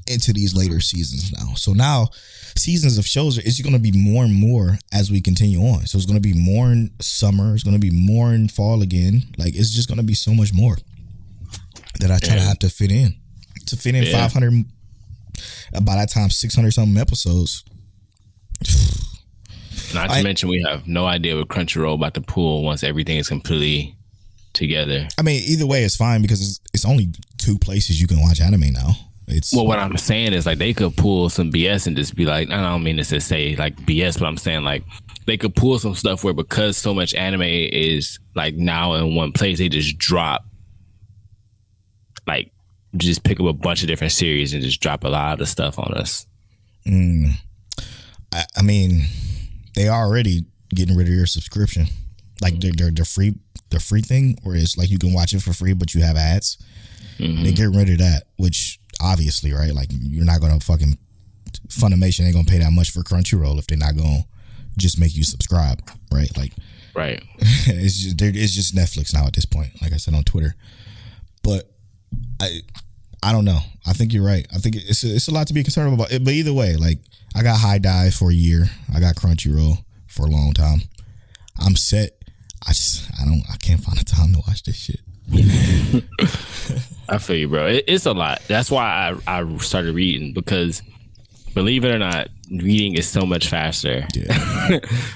into these later seasons now. So now seasons of shows is going to be more and more as we continue on. So it's going to be more in summer. It's going to be more in fall again. Like, it's just going to be so much more that I try to have to fit in. To fit in 500, by that time, 600 something episodes. Not to mention, we have no idea what Crunchyroll about to pull once everything is completely together. I mean, either way, it's fine, because it's only 2 places you can watch anime now. It's Well, what I'm saying is like they could pull some BS and just be like, I don't mean to say like BS, but I'm saying like they could pull some stuff where because so much anime is like now in one place, they just drop like just pick up a bunch of different series and just drop a lot of stuff on us. I mean, they are already getting rid of your subscription. Like they're free, the free thing, or it's like you can watch it for free, but you have ads. They get rid of that, which obviously, right? Like you're not gonna fucking Funimation ain't gonna pay that much for Crunchyroll if they're not gonna just make you subscribe, right? Like, right? it's just Netflix now at this point. Like I said on Twitter, but I don't know. I think you're right. I think it's a lot to be concerned about. But either way, like I got High Dive for a year. I got Crunchyroll for a long time. I'm set. I can't find the time to watch this shit. I feel you, bro. It's a lot. That's why I started reading, because believe it or not, reading is so much faster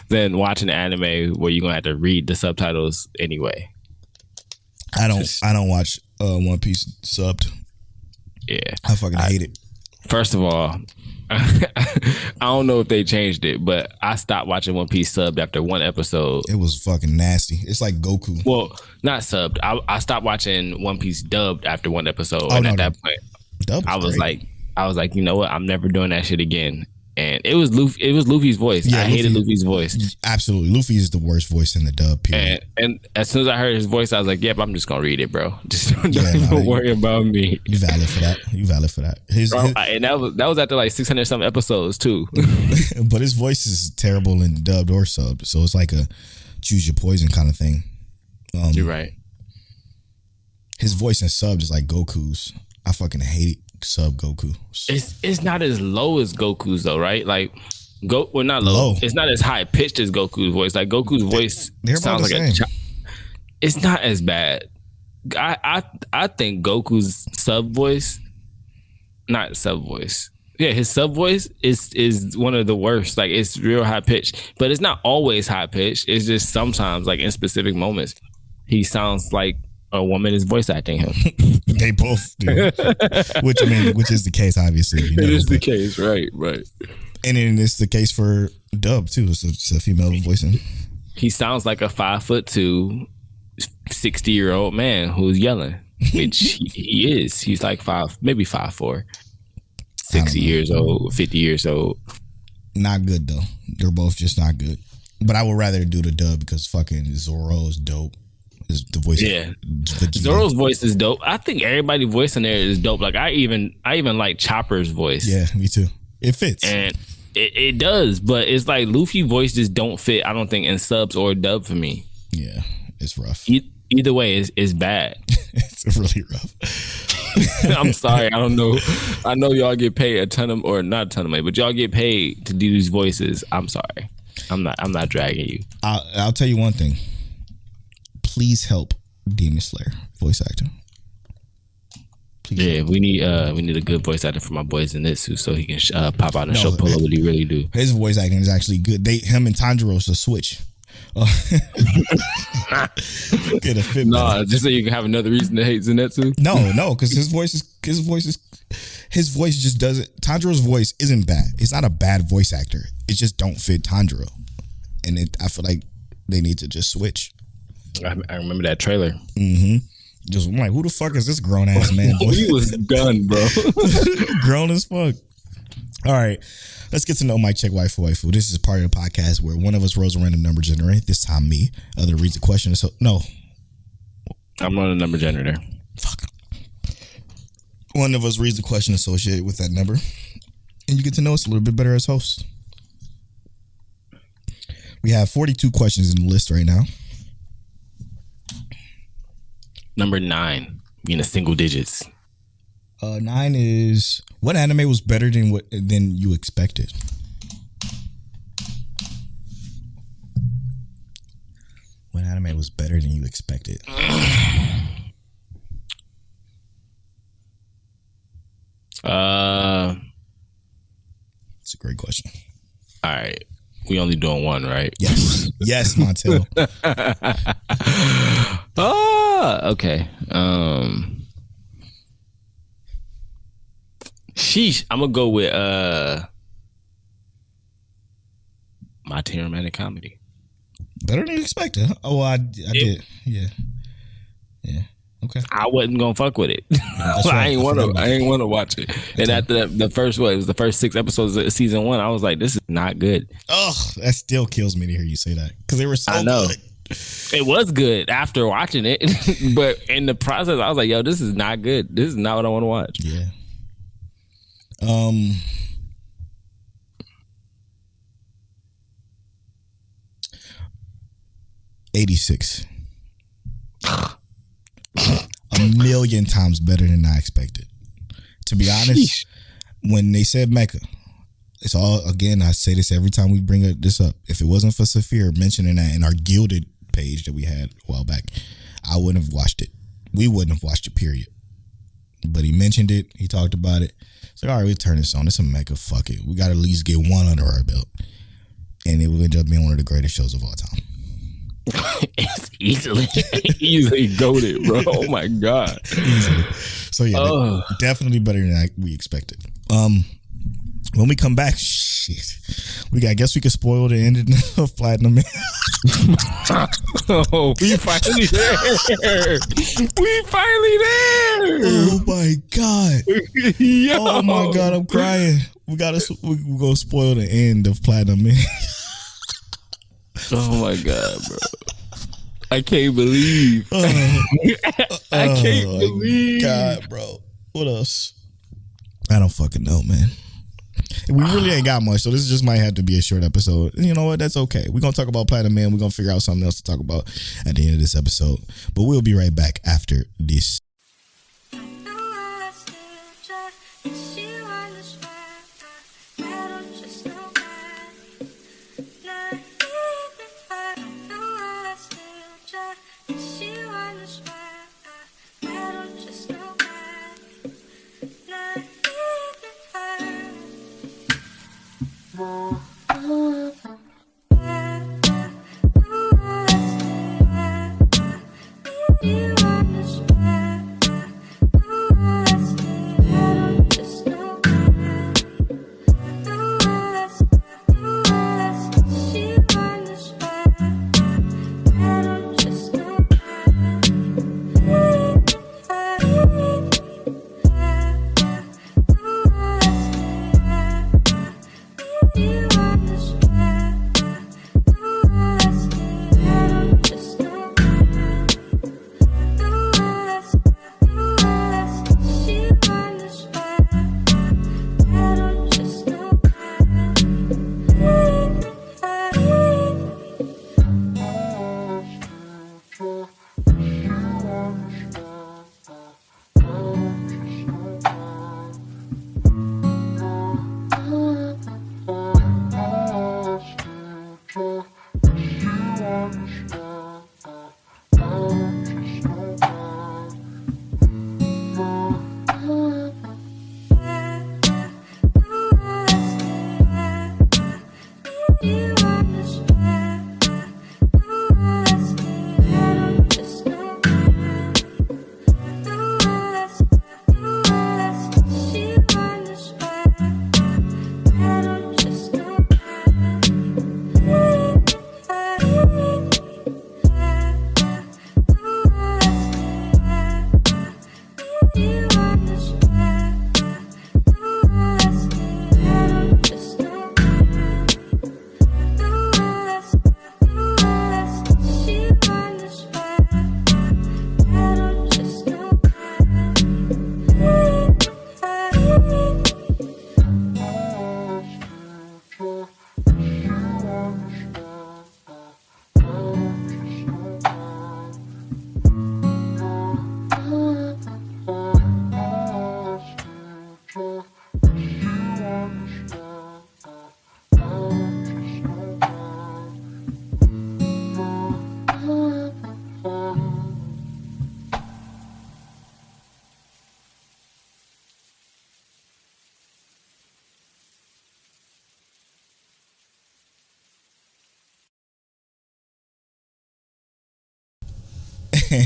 than watching anime where you're gonna have to read the subtitles anyway. I don't watch One Piece subbed. Yeah, I fucking hate it. First of all, I don't know if they changed it, but I stopped watching One Piece subbed after one episode. It was fucking nasty. It's like Goku. Well, not subbed. I stopped watching One Piece dubbed after one episode, and at that point, I was like, you know what? I'm never doing that shit again. And it was Luffy's voice. Yeah, I hated Luffy's voice. Absolutely, Luffy is the worst voice in the dub. Period. And as soon as I heard his voice, I was like, "Yep, I'm just gonna read it, bro. Just don't worry about me." You valid for that. And that was after like 600 some episodes too. But his voice is terrible in dubbed or subbed, so it's like a choose your poison kind of thing. You're right. His voice in subbed is like Goku's. I fucking hate sub Goku. It's not as low as Goku's though, right? Like not low. It's not as high pitched as Goku's voice. Like Goku's voice sounds like it's not as bad. I think Goku's sub voice, not sub voice. Yeah, his sub voice is one of the worst. Like it's real high pitched, but it's not always high pitched. It's just sometimes, like in specific moments, he sounds like a woman is voice acting him. They both do. which is the case, obviously. It is the case, right. And then it's the case for dub too. It's a female voicing. He sounds like a 5'2", 60-year-old man who's yelling, which he is. He's like maybe 5'4", 60 years old, 50 years old. Not good though. They're both just not good. But I would rather do the dub because fucking Zoro is dope. The voice, Zoro's voice is dope. I think everybody's voice in there is dope. Like I even like Chopper's voice. Yeah, me too. It fits, and it does. But it's like Luffy voice just don't fit. I don't think in subs or dub for me. Yeah, it's rough. Either way, it's bad. It's really rough. I'm sorry. I don't know. I know y'all get paid a ton of, or not a ton of money, but y'all get paid to do these voices. I'm sorry. I'm not dragging you. I'll tell you one thing. Please help Demon Slayer voice actor. Yeah, we need a good voice actor for my boy Zenitsu so he can pop out and show Polo what he really do. His voice acting is actually good. Him and Tanjiro should switch. Get a fit. Nah, just so you can have another reason to hate Zenitsu. No, because his voice just doesn't. Tanjiro's voice isn't bad. It's not a bad voice actor. It just don't fit Tanjiro, and I feel like they need to just switch. I remember that trailer. I'm like, who the fuck is this grown ass man? He was done, bro. Grown as fuck. All right, let's get to know Mic Check Waifu. This is part of the podcast where one of us rolls a random number generator. This time me. Other reads the question. So no, I'm running a number generator. Fuck. One of us reads the question associated with that number, and you get to know us a little bit better as hosts. We have 42 questions in the list right now. Number 9, being a single digits. 9 is what anime was better than you expected? What anime was better than you expected? It's a great question. All right. We only doing one, right? Yes, Montel. Okay. Sheesh. I'm gonna go with My Teen Romantic Comedy. Better than you expected. Huh? Oh, I did. Yeah. Okay. I wasn't gonna fuck with it. Right. I ain't want to watch it. And after the first 6 episodes of season 1, I was like, this is not good. Oh, that still kills me to hear you say that because they were so I know. good. It was good after watching it, but in the process, I was like, yo, this is not good. This is not what I want to watch. Yeah. 86. A million times better than I expected. To be honest, when they said Mecca, it's all, again, I say this every time we bring this up. If it wasn't for Saphir mentioning that in our Gilded page that we had a while back, I wouldn't have watched it. We wouldn't have watched it, period. But he mentioned it. He talked about it. It's like, all right, we'll turn this on. It's a Mecca. Fuck it. We got to at least get one under our belt. And it will end up being one of the greatest shows of all time. It's easily goated, bro. Oh my god. Easily. So yeah, definitely better than we expected. When we come back, I guess we could spoil the ending of Platinum Man. Oh, we finally there. We finally there. Oh my god. Yo. Oh my god, I'm crying. We're gonna spoil the end of Platinum Man. Oh my god, bro. I can't believe. I can't believe. God, bro. What else? I don't fucking know, man. We really ain't got much, so this just might have to be a short episode. You know what? That's okay. We're going to talk about Platinum Man. We're going to figure out something else to talk about at the end of this episode. But we'll be right back after this.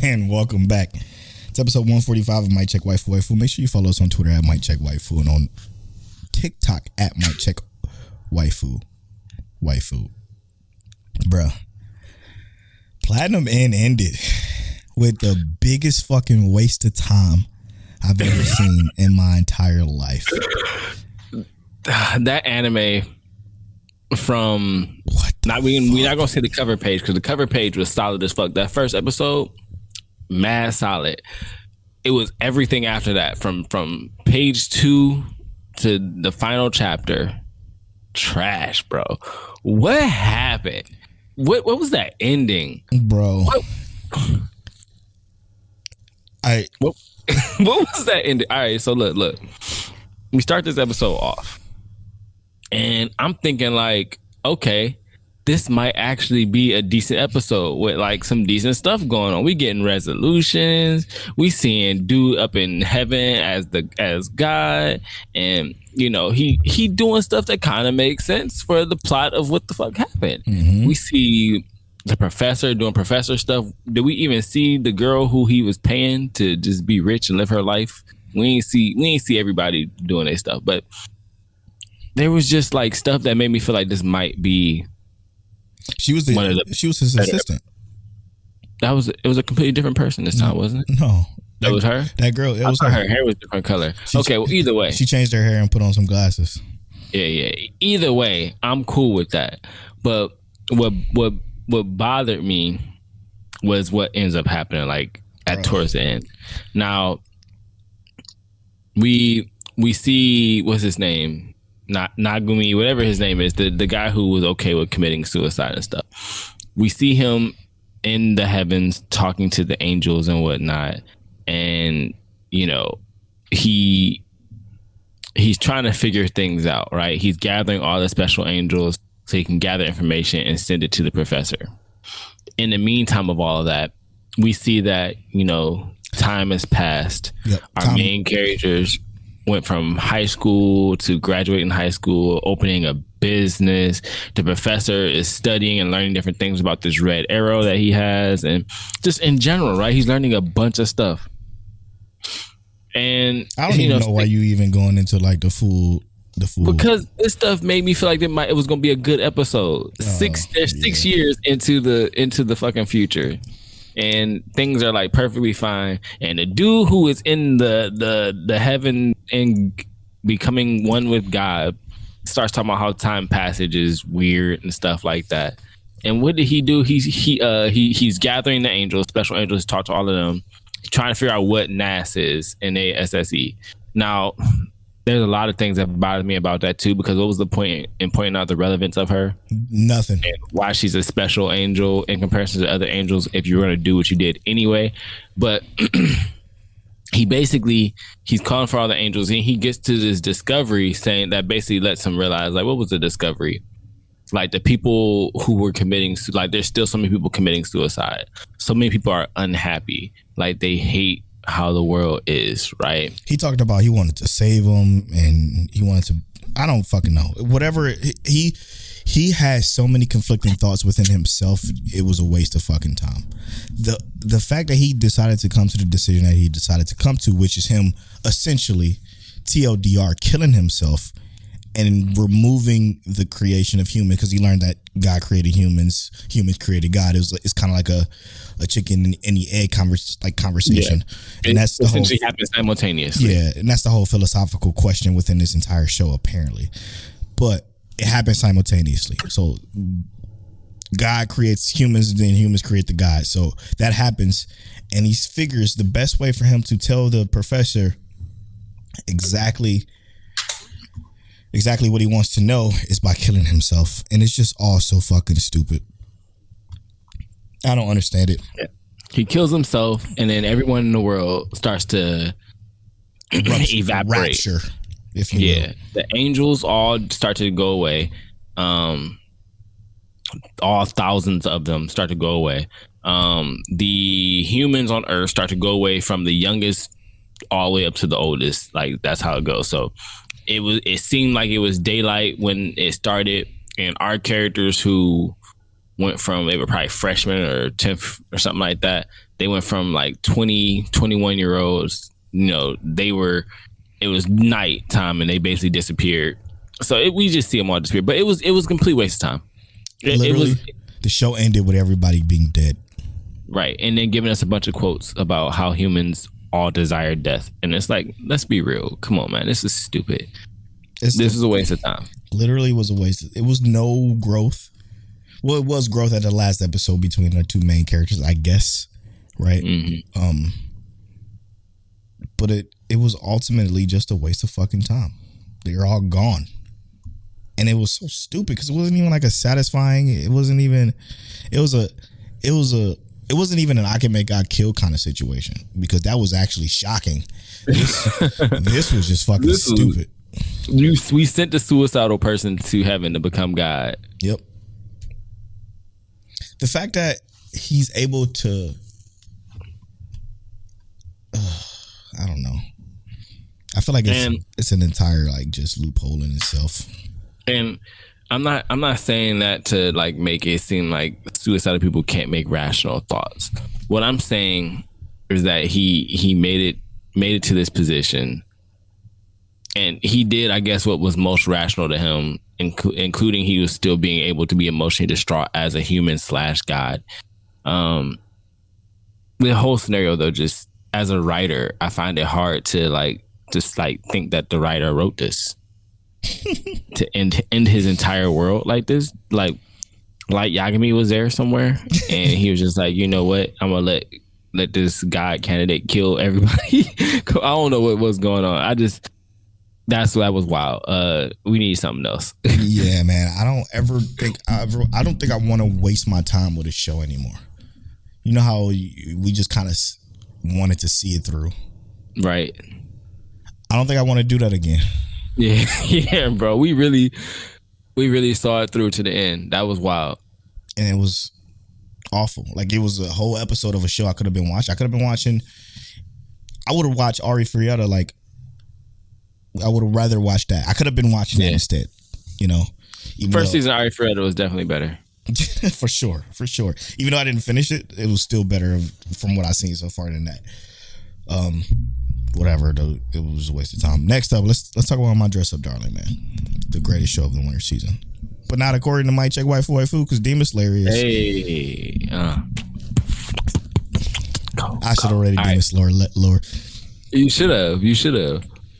And welcome back. It's episode 145 of Mic Check Waifu. Make sure you follow us on Twitter at Mic Check Waifu and on TikTok at Mic Check Waifu. Bruh. Platinum End ended with the biggest fucking waste of time I've ever seen in my entire life. That anime from we're not gonna say the cover page because the cover page was solid as fuck. That first episode, mad solid. It was everything after that from page 2 to the final chapter. Trash, bro. What happened? What was that ending, bro? What was that ending? All right, so look. We start this episode off, and I'm thinking like, okay, this might actually be a decent episode with like some decent stuff going on. We getting resolutions. We seeing dude up in heaven as God, and you know he doing stuff that kind of makes sense for the plot of what the fuck happened. Mm-hmm. We see the professor doing professor stuff. Did we even see the girl who he was paying to just be rich and live her life? We ain't see everybody doing their stuff, but there was just like stuff that made me feel like this might be. She was his assistant. It was a completely different person this time, wasn't it? No. That was her? That girl, it was her. Her hair was different color. Okay, well, either way. She changed her hair and put on some glasses. Yeah. Either way, I'm cool with that. But what bothered me was what ends up happening like towards the end. Now, we see, what's his name? Nagumi, whatever his name is, the guy who was okay with committing suicide and stuff. We see him in the heavens talking to the angels and whatnot, and you know he's trying to figure things out, right? He's gathering all the special angels so he can gather information and send it to the professor. In the meantime of all of that, we see that time has passed. Yep. Our main characters went from high school to graduating high school, opening a business. The professor is studying and learning different things about this red arrow that he has, and just in general, right? He's learning a bunch of stuff. And I don't even know why you even going into like the full. Because this stuff made me feel like it was gonna be a good episode. 6 years into the fucking future. And things are like perfectly fine. And the dude who is in the heaven and becoming one with God starts talking about how time passage is weird and stuff like that. And what did he do? He's gathering the angels, special angels, talk to all of them, trying to figure out what NAS is, NASSE. Now, there's a lot of things that bother me about that too, because what was the point in pointing out the relevance of her? Nothing. And why she's a special angel in comparison to other angels if you're going to do what you did anyway. But he's calling for all the angels, and he gets to this discovery saying that basically lets him realize, like, what was the discovery? Like the people who were committing, like there's still so many people committing suicide. So many people are unhappy. Like they hate how the world is, right? He talked about he wanted to save them, and he wanted to, I don't fucking know, whatever. He has so many conflicting thoughts within himself. It was a waste of fucking time. The fact that he decided to come to the decision that he decided to come to, which is him essentially TLDR killing himself and removing the creation of human, because he learned that God created humans created God. It's kind of like a chicken and the egg conversation. Yeah. And that's essentially happens simultaneously. Yeah, and that's the whole philosophical question within this entire show, apparently. But it happens simultaneously. So God creates humans, then humans create the God. So that happens, and he figures the best way for him to tell the professor exactly what he wants to know is by killing himself. And it's just all so fucking stupid. I don't understand it. Yeah. He kills himself, and then everyone in the world starts to evaporate. Rapture, if you will. The angels all start to go away. All thousands of them start to go away. The humans on Earth start to go away from the youngest all the way up to the oldest. Like that's how it goes. So it seemed like it was daylight when it started, and our characters who went from, they were probably freshmen or 10th or something like that, they went from like 20, 21-year-olds, it it was night time and they basically disappeared. So we just see them all disappear. But it was a complete waste of time. Literally, the show ended with everybody being dead. Right. And then giving us a bunch of quotes about how humans all desire death. And it's like, let's be real. Come on, man. This is stupid. This is a waste of time. Literally was a waste. It was no growth. Well, it was growth at the last episode between our two main characters, I guess. Right. Mm-hmm. But it was ultimately just a waste of fucking time. They're all gone. And it was so stupid because it wasn't even like a satisfying. It wasn't even an I can make God kill kind of situation, because that was actually shocking. This was just fucking stupid. We sent the suicidal person to heaven to become God. Yep. The fact that he's able to, I don't know. I feel like it's an entire like just loophole in itself. And I'm not saying that to like make it seem like suicidal people can't make rational thoughts. What I'm saying is that he made it to this position, and he did, I guess, what was most rational to him, including he was still being able to be emotionally distraught as a human / God. The whole scenario, though, just as a writer, I find it hard to think that the writer wrote this. To end his entire world like this, like Yagami was there somewhere, and he was just like, you know what, I'm gonna let this God candidate kill everybody. I don't know what was going on. That was wild. We need something else. Yeah, man. I don't think I want to waste my time with a show anymore. You know how we just kind of wanted to see it through, right? I don't think I want to do that again. Yeah, bro. We really saw it through to the end. That was wild. And it was awful. Like, it was a whole episode of a show I could have been watching. I would have watched Ari Frieda. Like, I would have rather watched that. I could have been watching that instead. You know? First season Ari Frieda was definitely better. For sure. Even though I didn't finish it, it was still better from what I've seen so far than that. Whatever, though, it was a waste of time. Next up, let's talk about My Dress Up Darling, man. The greatest show of the winter season. But not according to Mike Check Waifu, because Demon Slayer is. Hey. I should already Demon Slayer lower. You should have.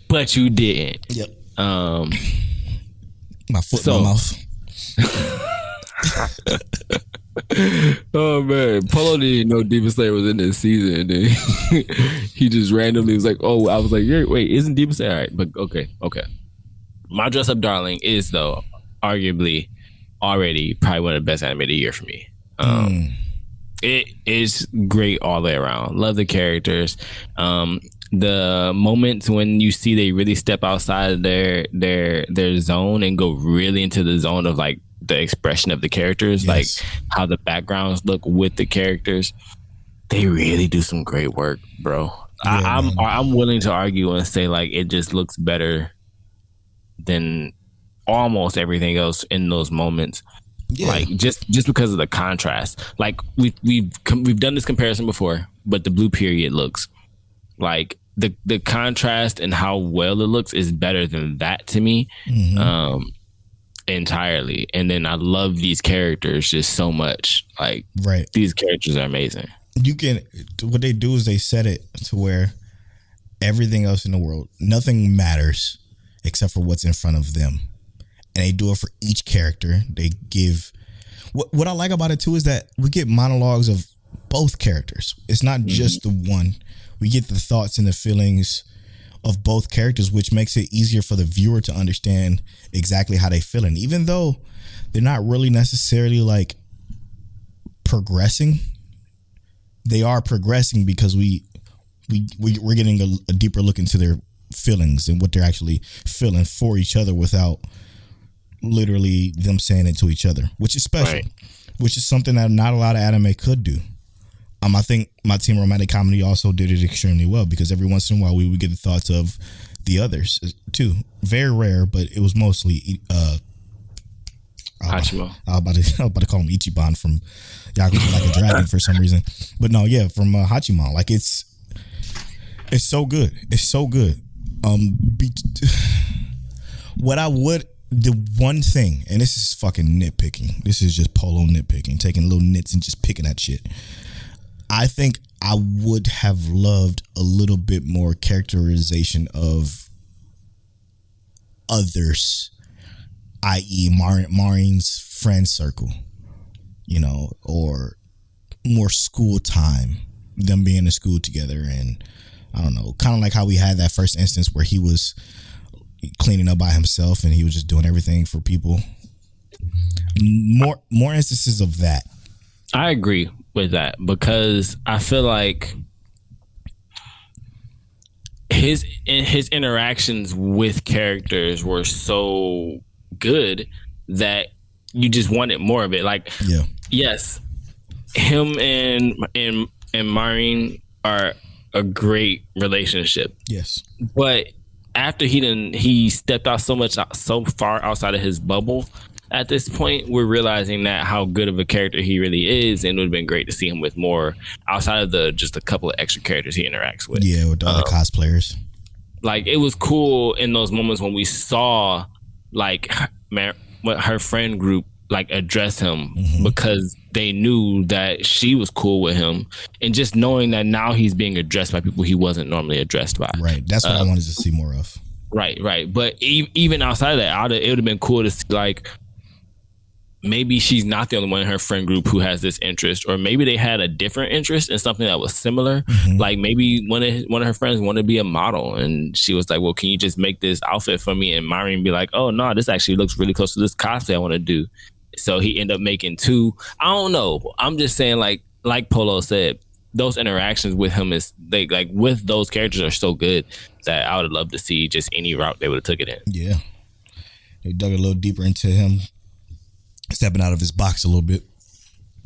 But you didn't. Yep. My foot in my mouth. Oh man, Polo didn't know Demon Slayer was in this season, and then he just randomly was like, "Oh," I was like, "Wait, isn't Demon Slayer all right?" But okay. My Dress Up Darling is, though, arguably already probably one of the best anime of the year for me. It is great all the way around. Love the characters. The moments when you see they really step outside of their zone and go really into the zone of like the expression of the characters, like how the backgrounds look with the characters, they really do some great work, bro. Yeah, I'm willing to argue and say like it just looks better than almost everything else in those moments. Yeah. Like just because of the contrast. Like we've done this comparison before, but the Blue Period looks like the contrast and how well it looks is better than that to me. Mm-hmm. Entirely. And then I love these characters just so much. Like, right, these characters are amazing. What they do is they set it to where everything else in the world, nothing matters except for what's in front of them. And they do it for each character. They give what I like about it too is that we get monologues of both characters. It's not just the one. We get the thoughts and the feelings of both characters, which makes it easier for the viewer to understand exactly how they feel. And even though they're not really necessarily like progressing, they are progressing because we're getting a deeper look into their feelings and what they're actually feeling for each other without literally them saying it to each other, which is special, which is something that not a lot of anime could do. I think My Teen Romantic Comedy also did it extremely well because every once in a while we would get the thoughts of the others too. Very rare, but it was mostly Hachimo. I was about to call him Ichiban from Yakuza Like a Dragon for some reason. But no, yeah, from Hachimon. Like it's so good. It's so good. Be, what I would, the one thing, and this is fucking nitpicking. This is just Polo nitpicking, taking little nits and just picking at shit. I think I would have loved a little bit more characterization of others, i.e. Maureen's friend circle, you know, or more school time, them being in school together. And I don't know, kind of like how we had that first instance where he was cleaning up by himself and he was just doing everything for people. More instances of that. I agree with that because I feel like his interactions with characters were so good that you just wanted more of it. Like, yeah, yes, him and Maureen are a great relationship. Yes, but after he stepped out so far outside of his bubble. At this point, we're realizing that how good of a character he really is, and it would have been great to see him with more outside of just a couple of extra characters he interacts with. Yeah, with the other cosplayers. Like, it was cool in those moments when we saw like her friend group like address him because they knew that she was cool with him, and just knowing that now he's being addressed by people he wasn't normally addressed by. Right, that's what I wanted to see more of. Right. But even outside of that, it would have been cool to see like. Maybe she's not the only one in her friend group who has this interest, or maybe they had a different interest in something that was similar. Like maybe one of her friends wanted to be a model, and she was like, "Well, can you just make this outfit for me?" And Maureen be like, "Oh no, this actually looks really close to this cosplay I want to do." So he ended up making two. I don't know. I'm just saying, like Polo said, those interactions with him with those characters are so good that I would have loved to see just any route they would have took it in. Yeah, they dug a little deeper into him. Stepping out of his box a little bit.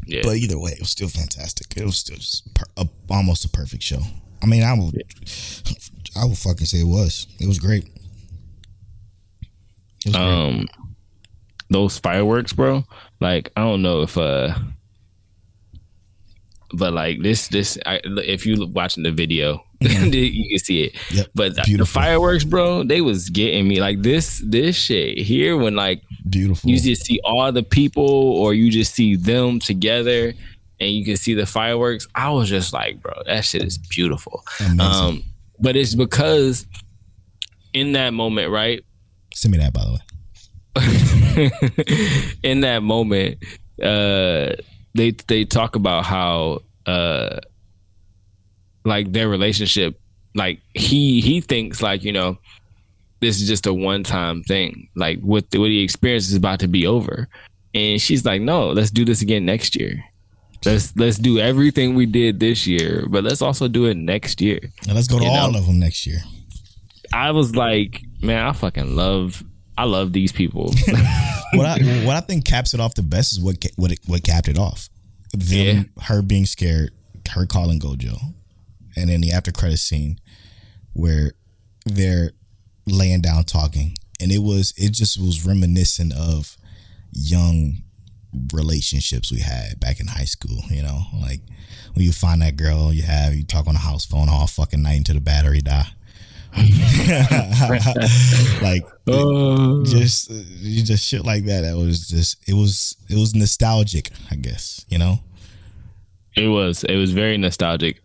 Yeah. But either way, it was still fantastic. It was still just almost a perfect show. I mean, I will fucking say it was. It was great. It was great. Those fireworks, bro. Like, I don't know if but like this if you watching the video, you can see it. Yep. But the fireworks, bro, they was getting me. Like this shit here, when like beautiful, you just see all the people, or you just see them together, and you can see the fireworks. I was just like, bro, that shit is beautiful. Amazing. But it's because in that moment, right? Send me that, by the way. In that moment, they talk about how like their relationship, like he thinks like, you know, this is just a one-time thing, like what he experienced is about to be over, and she's like, no, let's do this again next year. Let's do everything we did this year, but let's also do it next year, and let's go to all of them next year. I was like, man, I love these people. What I think caps it off the best is what capped it off. Her being scared, her calling Gojo, and then the after credit scene where they're laying down talking, and it just was reminiscent of young relationships we had back in high school. You know, like when you find that girl you talk on the house phone all fucking night until the battery die. Like just shit like that. That was just it was nostalgic, I guess, you know. It was very nostalgic.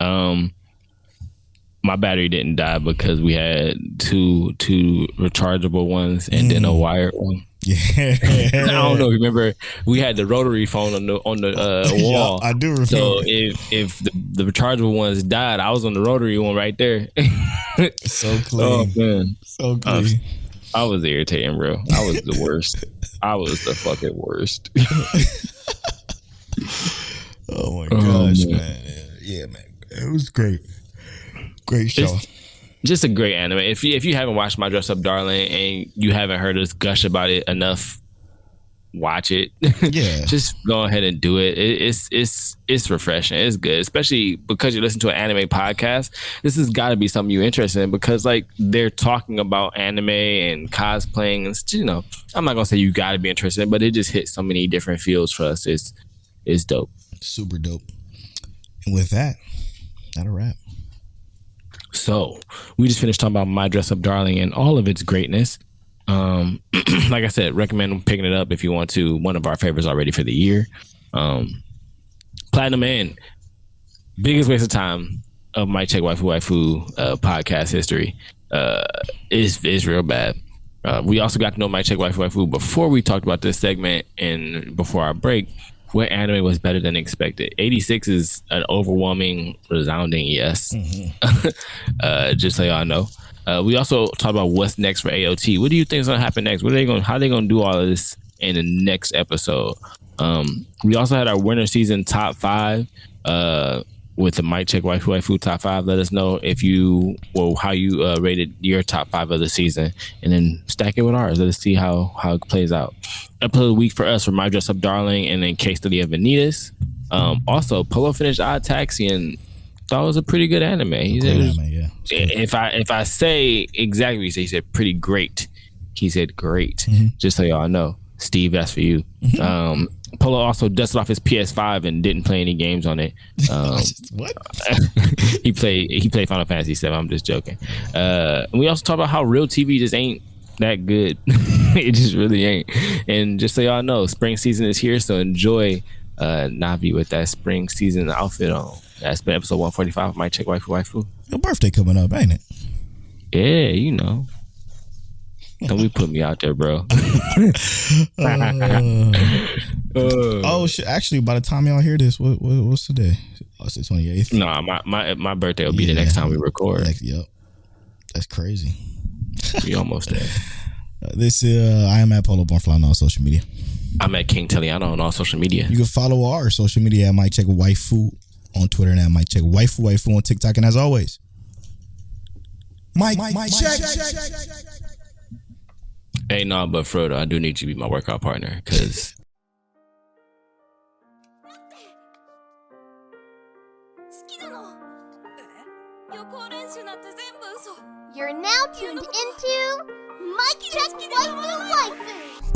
My battery didn't die because we had two rechargeable ones and then a wired one. Yeah. I don't know. Remember, we had the rotary phone on the wall. Yeah, I do remember. So if the rechargeable ones died, I was on the rotary one right there. So clean. Oh man, so clean. I was irritating, bro. I was the worst. I was the fucking worst. Oh my gosh, man. Yeah, man. It was great. Great show. Just a great anime. If you haven't watched My Dress Up Darling and you haven't heard us gush about it enough, watch it. Yeah. Just go ahead and do it. It's refreshing. It's good, especially because you listen to an anime podcast. This has got to be something you're interested in, because like they're talking about anime and cosplaying, and you know, I'm not gonna say you got to be interested in, but it just hits so many different fields for us. It's dope. Super dope. And with that, that'll wrap. So we just finished talking about My Dress Up Darling and all of its greatness. Like I said, recommend picking it up if you want to. One of our favorites already for the year. Platinum Man, biggest waste of time of My Check Waifu podcast history. Is real bad. We also got to know My Check Waifu before we talked about this segment and before our break. What anime was better than expected? 86 is an overwhelming, resounding yes. Just so y'all know. We also talked about what's next for AOT. What do you think is gonna happen next? How are they gonna do all of this in the next episode? We also had our winter season top 5 with the Mic Check Waifu top 5. Let us know how you rated your top 5 of the season, and then stack it with ours. Let us see how it plays out. Episode of the week for us for My Dress Up Darling, and then Case Study of Vanitas. Also, Polo finished Odd Taxi and thought it was a pretty good anime. He said, yeah. If I say exactly, he said pretty great. He said great. Just so y'all know, Steve, that's for you. Polo also dusted off his PS5 and didn't play any games on it. What? he played Final Fantasy VII. I'm just joking. And we also talk about how real TV just ain't that good. It just really ain't. And just so y'all know, spring season is here, so enjoy Navi with that spring season outfit on. That's been episode 145 of My Check Waifu. Your birthday coming up, ain't it? Yeah, you know. Don't be put me out there, bro. Oh shit! Actually, by the time y'all hear this, what's today? Oh, it's the 28th. Nah, my birthday will be the next time we record. Yep, that's crazy. We almost there. I am at Polo Bornfly on all social media. I'm at King Telliano on all social media. You can follow our social media at Mic Check Waifu on Twitter and at Mic Check Waifu on TikTok. And as always, Mic Check. Hey, no, but Frodo, I do need you to be my workout partner, because You're now tuned into Mic Check Waifu Waifu.